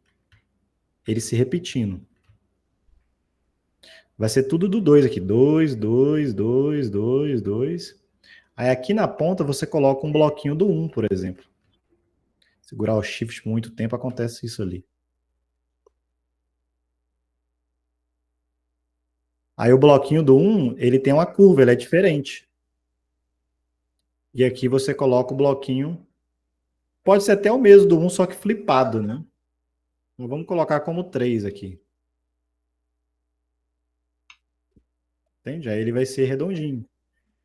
Ele se repetindo. Vai ser tudo do 2 aqui. 2, 2, 2, 2, 2. Aí aqui na ponta você coloca um bloquinho do 1, por exemplo. Segurar o shift por muito tempo, acontece isso ali. Aí o bloquinho do 1, ele tem uma curva, ele é diferente. E aqui você coloca o bloquinho Pode ser até o mesmo do 1, só que flipado, né? Então, vamos colocar como 3 aqui. Entende? Aí ele vai ser redondinho.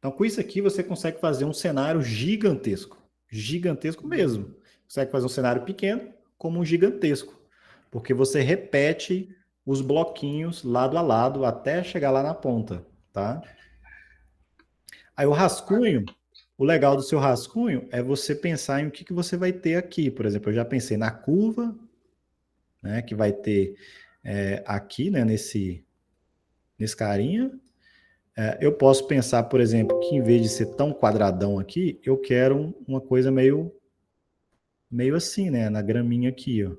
Então, com isso aqui, você consegue fazer um cenário gigantesco. Gigantesco mesmo. Consegue fazer um cenário pequeno como um gigantesco. Porque você repete os bloquinhos lado a lado até chegar lá na ponta, tá? Aí o rascunho, o legal do seu rascunho é você pensar em o que você vai ter aqui. Por exemplo, eu já pensei na curva, né, que vai ter aqui, né, nesse carinha. Eu posso pensar, por exemplo, que em vez de ser tão quadradão aqui, eu quero uma coisa meio assim, né, na graminha aqui, ó.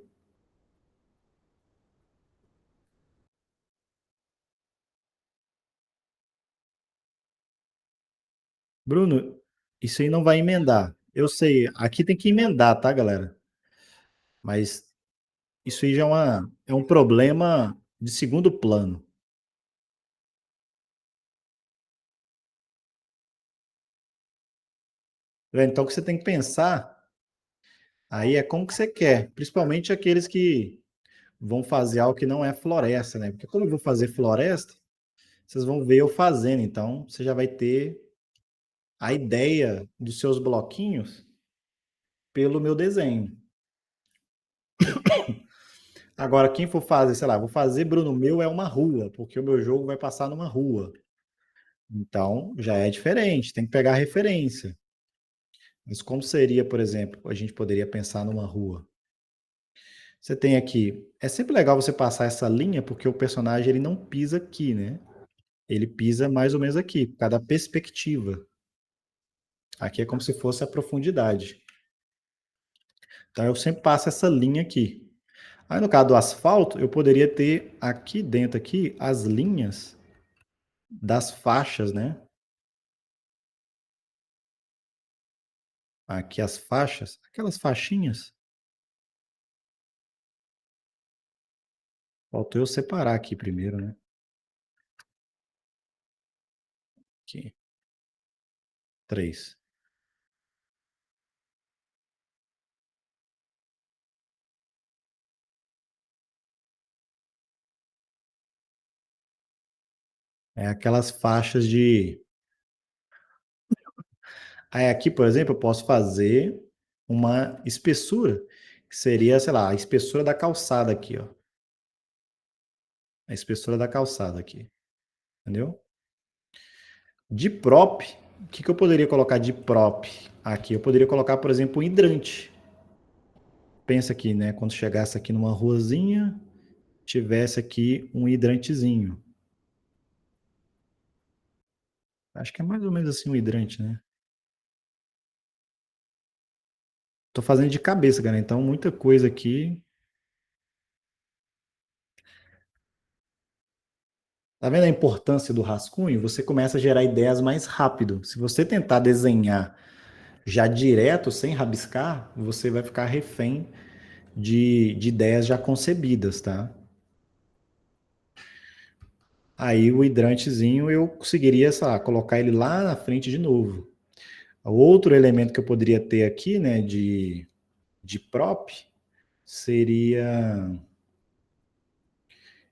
Bruno, isso aí não vai emendar. Eu sei, aqui tem que emendar, tá, galera? Mas isso aí já é um problema de segundo plano. Então, o que você tem que pensar aí é como que você quer, principalmente aqueles que vão fazer algo que não é floresta, né? Porque como eu vou fazer floresta, vocês vão ver eu fazendo, então você já vai ter a ideia dos seus bloquinhos pelo meu desenho. Agora, quem for fazer, sei lá, vou fazer Bruno, meu é uma rua, porque o meu jogo vai passar numa rua. Então, já é diferente, tem que pegar a referência. Mas como seria, por exemplo, a gente poderia pensar numa rua? Você tem aqui, é sempre legal você passar essa linha, porque o personagem ele não pisa aqui, né? Ele pisa mais ou menos aqui, por causa da perspectiva. Aqui é como se fosse a profundidade. Então eu sempre passo essa linha aqui. Aí no caso do asfalto, eu poderia ter aqui dentro aqui as linhas das faixas, né? Aqui as faixas, aquelas faixinhas. Faltou eu separar aqui primeiro, né? Aqui, 3. É aquelas faixas de. Aí aqui, por exemplo, eu posso fazer uma espessura, que seria, sei lá, a espessura da calçada aqui, ó. A espessura da calçada aqui, entendeu? De prop, o que eu poderia colocar de prop aqui? Eu poderia colocar, por exemplo, um hidrante. Pensa aqui, né? Quando chegasse aqui numa ruazinha, tivesse aqui um hidrantezinho. Acho que é mais ou menos assim um hidrante, né? Tô fazendo de cabeça, galera. Então, muita coisa aqui. Tá vendo a importância do rascunho? Você começa a gerar ideias mais rápido. Se você tentar desenhar já direto, sem rabiscar, você vai ficar refém de ideias já concebidas, tá? Aí o hidrantezinho eu conseguiria, sei lá, colocar ele lá na frente de novo. Outro elemento que eu poderia ter aqui, né, de prop, seria.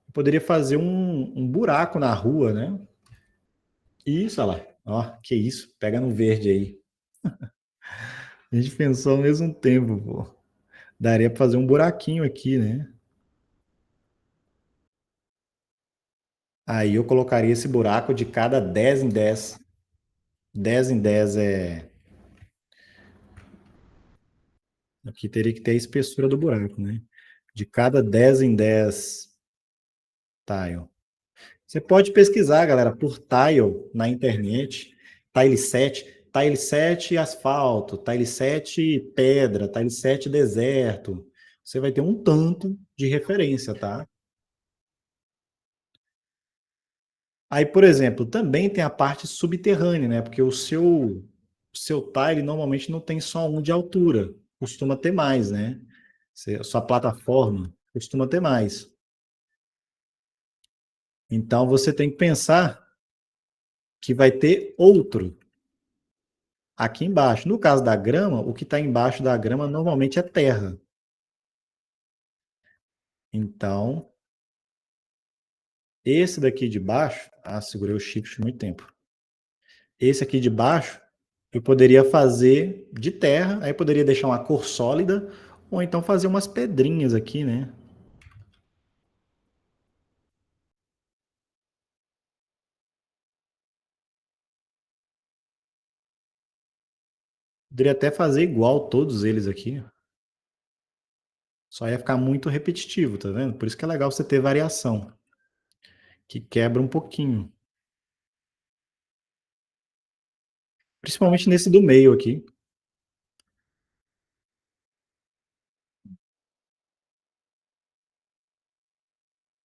Eu poderia fazer um buraco na rua, né? Isso, olha lá. Ó, que isso, pega no verde aí. A gente pensou ao mesmo tempo, pô. Daria para fazer um buraquinho aqui, né? Aí eu colocaria esse buraco de cada 10 em 10. 10 em 10 é. Aqui teria que ter a espessura do buraco, né? De cada 10 em 10 tile. Você pode pesquisar, galera, por tile na internet. Tile 7 asfalto, tile 7 pedra, tile 7 deserto. Você vai ter um tanto de referência, tá? Aí, por exemplo, também tem a parte subterrânea, né? Porque o seu tile normalmente não tem só um de altura, costuma ter mais, né? Sua plataforma costuma ter mais. Então você tem que pensar que vai ter outro. aqui embaixo. No caso da grama, o que está embaixo da grama normalmente é terra. Então, esse daqui de baixo... Ah, segurei o shift muito tempo. Esse aqui de baixo, eu poderia fazer de terra, aí poderia deixar uma cor sólida, ou então fazer umas pedrinhas aqui, né? Poderia até fazer igual todos eles aqui. Só ia ficar muito repetitivo, tá vendo? Por isso que é legal você ter variação, que quebra um pouquinho. Principalmente nesse do meio aqui.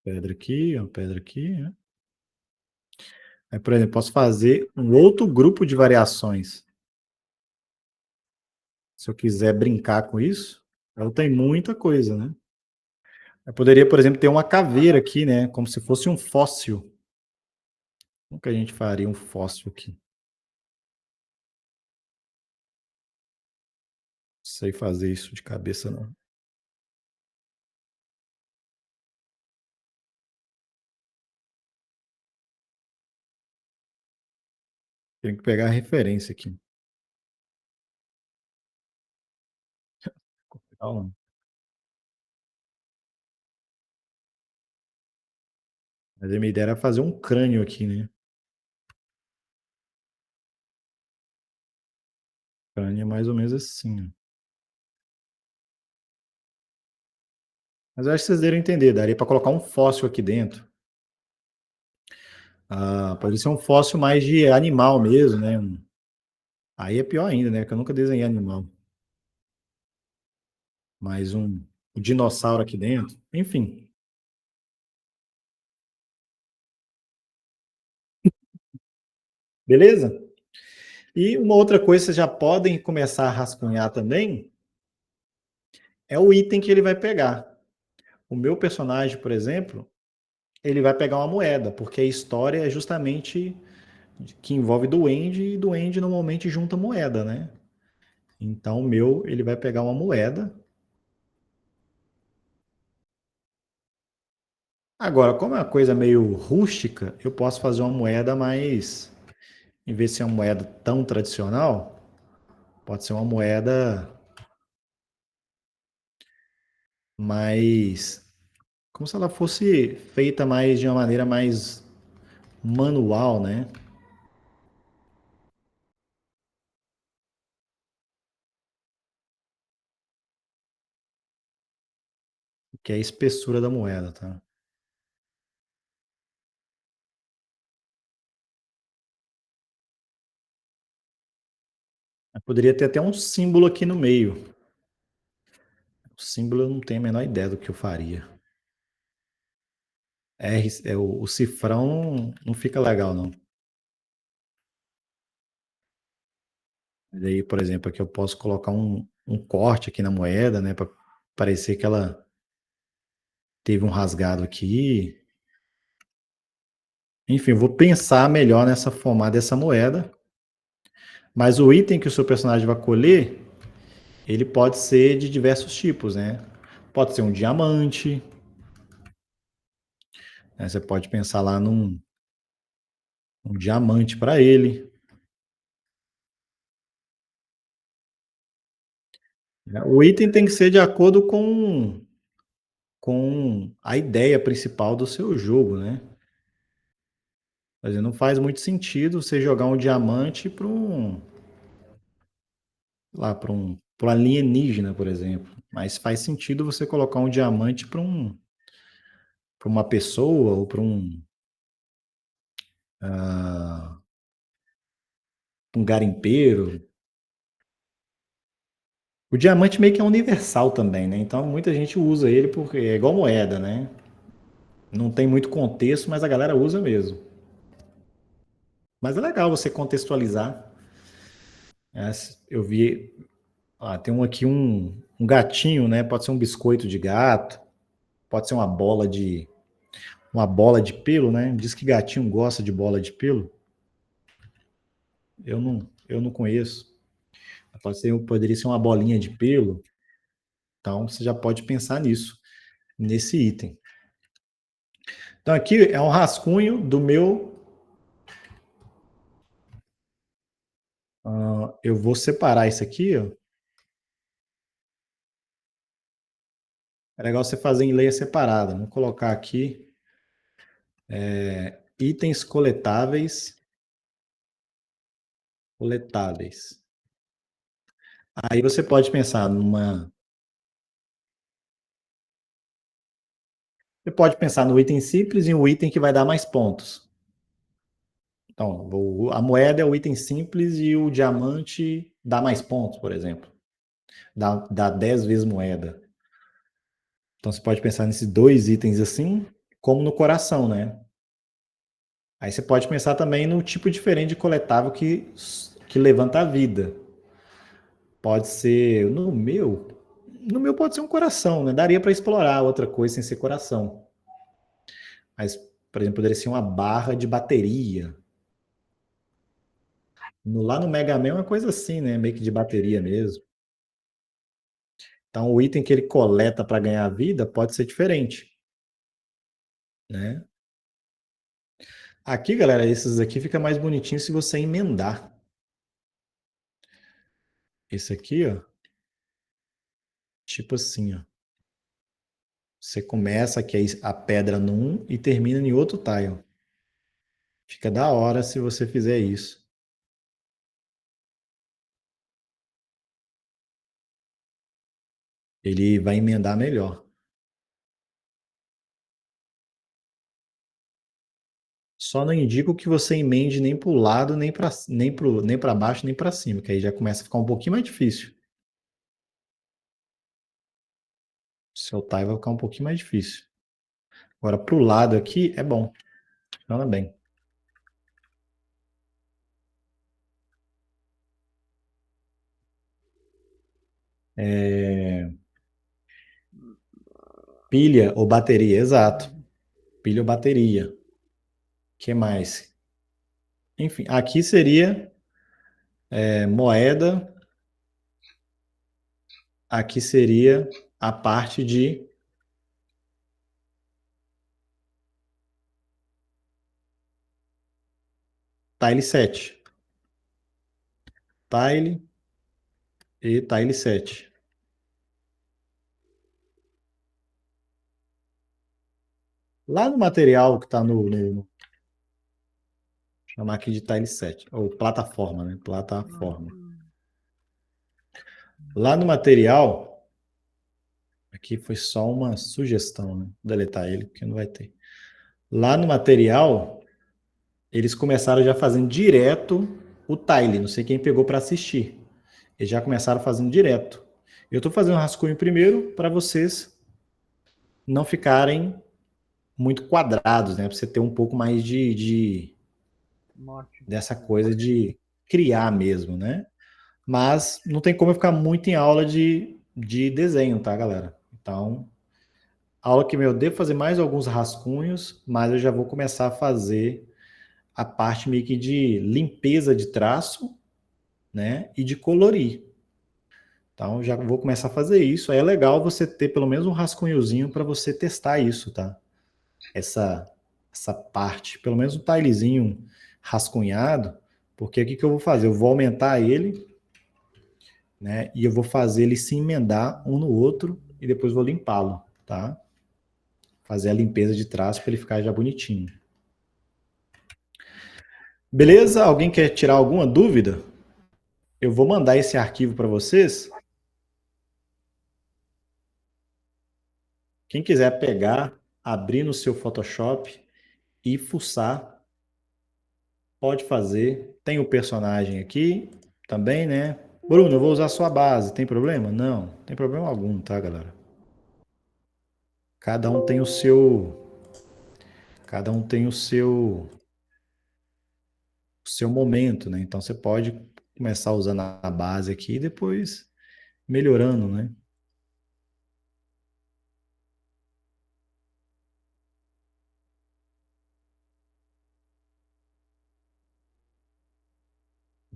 Pedra aqui, ó, pedra aqui, né? Aí, por exemplo, posso fazer um outro grupo de variações. Se eu quiser brincar com isso, eu tenho muita coisa, né? Eu poderia, por exemplo, ter uma caveira aqui, né? Como se fosse um fóssil. Como que a gente faria um fóssil aqui? Não sei fazer isso de cabeça, não. Tenho que pegar a referência aqui. Calma. Mas a minha ideia era fazer um crânio aqui, né? Crânio é mais ou menos assim, ó. Mas eu acho que vocês deram a entender. Daria para colocar um fóssil aqui dentro. Ah, pode ser um fóssil mais de animal mesmo, né? Aí é pior ainda, né? Que eu nunca desenhei animal. Mais um dinossauro aqui dentro. Enfim. Beleza? E uma outra coisa que vocês já podem começar a rascunhar também é o item que ele vai pegar. O meu personagem, por exemplo, ele vai pegar uma moeda, porque a história é justamente que envolve duende, e duende normalmente junta moeda, né? Então o meu, ele vai pegar uma moeda. Agora, como é uma coisa meio rústica, eu posso fazer uma moeda mais, em vez de ser uma moeda tão tradicional, pode ser uma moeda mais, como se ela fosse feita mais de uma maneira mais manual, né? Que é a espessura da moeda, tá? Eu poderia ter até um símbolo aqui no meio. O símbolo eu não tenho a menor ideia do que eu faria. O cifrão não fica legal, não. Mas aí, por exemplo, aqui eu posso colocar um corte aqui na moeda, né? Para parecer que ela teve um rasgado aqui. Enfim, eu vou pensar melhor nessa formar dessa moeda. Mas o item que o seu personagem vai colher, ele pode ser de diversos tipos, né? Pode ser um diamante, né? Você pode pensar lá um diamante para ele. O item tem que ser de acordo com a ideia principal do seu jogo, né? Quer dizer, não faz muito sentido você jogar um diamante para para um alienígena, por exemplo. Mas faz sentido você colocar um diamante para uma pessoa ou para um garimpeiro. O diamante meio que é universal também, né? Então muita gente usa ele porque é igual moeda, né? Não tem muito contexto, mas a galera usa mesmo. Mas é legal você contextualizar. É, eu vi, tem aqui um gatinho, né? Pode ser um biscoito de gato, pode ser uma bola de pelo, né? Diz que gatinho gosta de bola de pelo. Eu não conheço. Poderia ser uma bolinha de pelo. Então, você já pode pensar nisso, nesse item. Então, aqui é um rascunho do meu. Eu vou separar isso aqui, ó. É legal você fazer em leia separada. Vamos colocar aqui itens coletáveis. Coletáveis. Aí você pode pensar numa. Você pode pensar no item simples e um item que vai dar mais pontos. Então, a moeda é o item simples e o diamante dá mais pontos, por exemplo. Dá 10 vezes moeda. Então você pode pensar nesses dois itens assim, como no coração, né? Aí você pode pensar também no tipo diferente de coletável que levanta a vida. Pode ser, no meu pode ser um coração, né? Daria para explorar outra coisa sem ser coração. Mas, por exemplo, poderia ser uma barra de bateria. Lá no Mega Man é uma coisa assim, né? Meio que de bateria mesmo. Então, o item que ele coleta para ganhar vida pode ser diferente, né? Aqui, galera, esses aqui fica mais bonitinho se você emendar. Esse aqui, ó, tipo assim, ó. Você começa aqui a pedra num e termina em outro tile. Fica da hora se você fizer isso. Ele vai emendar melhor. Só não indico que você emende nem para o lado, nem para baixo, nem para cima, que aí já começa a ficar um pouquinho mais difícil. Seu tile vai ficar um pouquinho mais difícil. Agora, para o lado aqui, é bom. Funciona bem. Pilha ou bateria, exato. Pilha ou bateria. O que mais? Enfim, aqui seria moeda. Aqui seria a parte de tile 7. Tile e tile 7. Lá no material que está chamar aqui de tile 7, ou plataforma, né? Plataforma. Lá no material, aqui foi só uma sugestão, né? Vou deletar ele, porque não vai ter. Lá no material, eles começaram já fazendo direto o tile. Não sei quem pegou para assistir. Eles já começaram fazendo direto. Eu estou fazendo rascunho primeiro para vocês não ficarem muito quadrados, né? Para você ter um pouco mais dessa coisa de criar mesmo, né? Mas não tem como eu ficar muito em aula de desenho, tá, galera? Então, aula que eu devo fazer mais alguns rascunhos, mas eu já vou começar a fazer a parte meio que de limpeza de traço, né? E de colorir. Então, já vou começar a fazer isso. Aí é legal você ter pelo menos um rascunhozinho para você testar isso, tá? Essa parte, pelo menos um tilezinho rascunhado, porque o que eu vou fazer? Eu vou aumentar ele, né? E eu vou fazer ele se emendar um no outro e depois vou limpá-lo, tá? Fazer a limpeza de traço para ele ficar já bonitinho. Beleza? Alguém quer tirar alguma dúvida? Eu vou mandar esse arquivo para vocês. Quem quiser pegar, abrir no seu Photoshop e fuçar, pode fazer. Tem o personagem aqui também, né? Bruno, eu vou usar a sua base. Tem problema? Não, tem problema algum, tá, galera? Cada um tem o seu. Cada um tem o seu momento, né? Então você pode começar usando a base aqui e depois melhorando, né?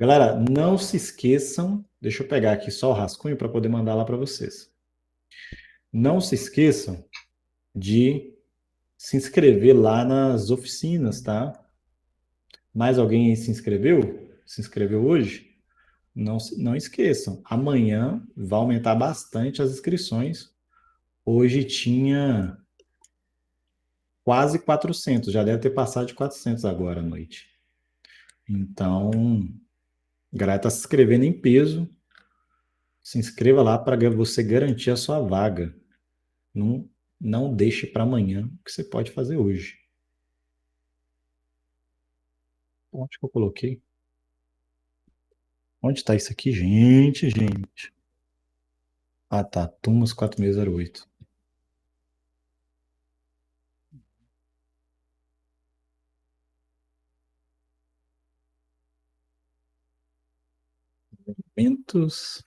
Galera, não se esqueçam. Deixa eu pegar aqui só o rascunho para poder mandar lá para vocês. Não se esqueçam de se inscrever lá nas oficinas, tá? Mais alguém aí se inscreveu? Se inscreveu hoje? Não esqueçam, amanhã vai aumentar bastante as inscrições. Hoje tinha quase 400, já deve ter passado de 400 agora à noite. Então, a galera está se inscrevendo em peso. Se inscreva lá para você garantir a sua vaga. Não, não deixe para amanhã o que você pode fazer hoje. Onde que eu coloquei? Onde está isso aqui, gente? Ah, tá. Tumas 4608. Eventos.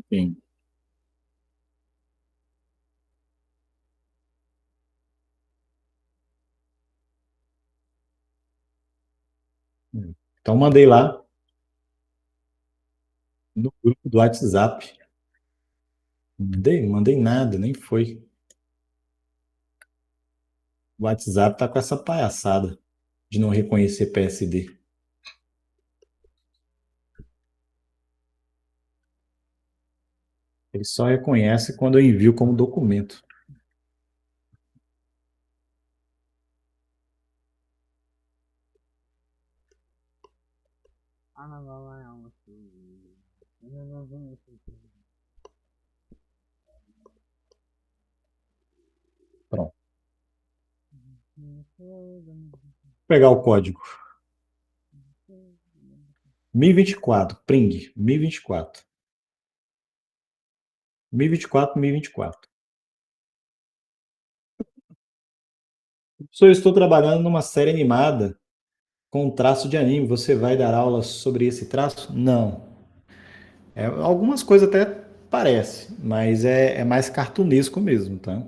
Bem. Então, mandei lá no grupo do WhatsApp. Mandei nada, nem foi. O WhatsApp tá com essa palhaçada de não reconhecer PSD. Ele só reconhece quando eu envio como documento. Pronto. Vou pegar o código. 1024, Pring, 1024. 1024, 1024. Professor, eu estou trabalhando numa série animada com traço de anime. Você vai dar aula sobre esse traço? Não. Algumas coisas até parece, mas é mais cartunesco mesmo, tá?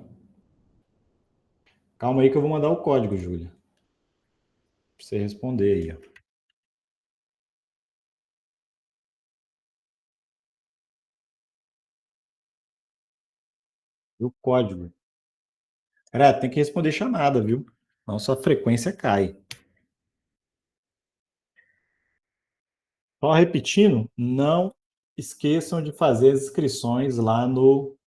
Calma aí que eu vou mandar o código, Júlia. Pra você responder aí, ó. E o código. Cara, tem que responder chamada, viu? Senão sua frequência cai. Só repetindo, não esqueçam de fazer as inscrições lá no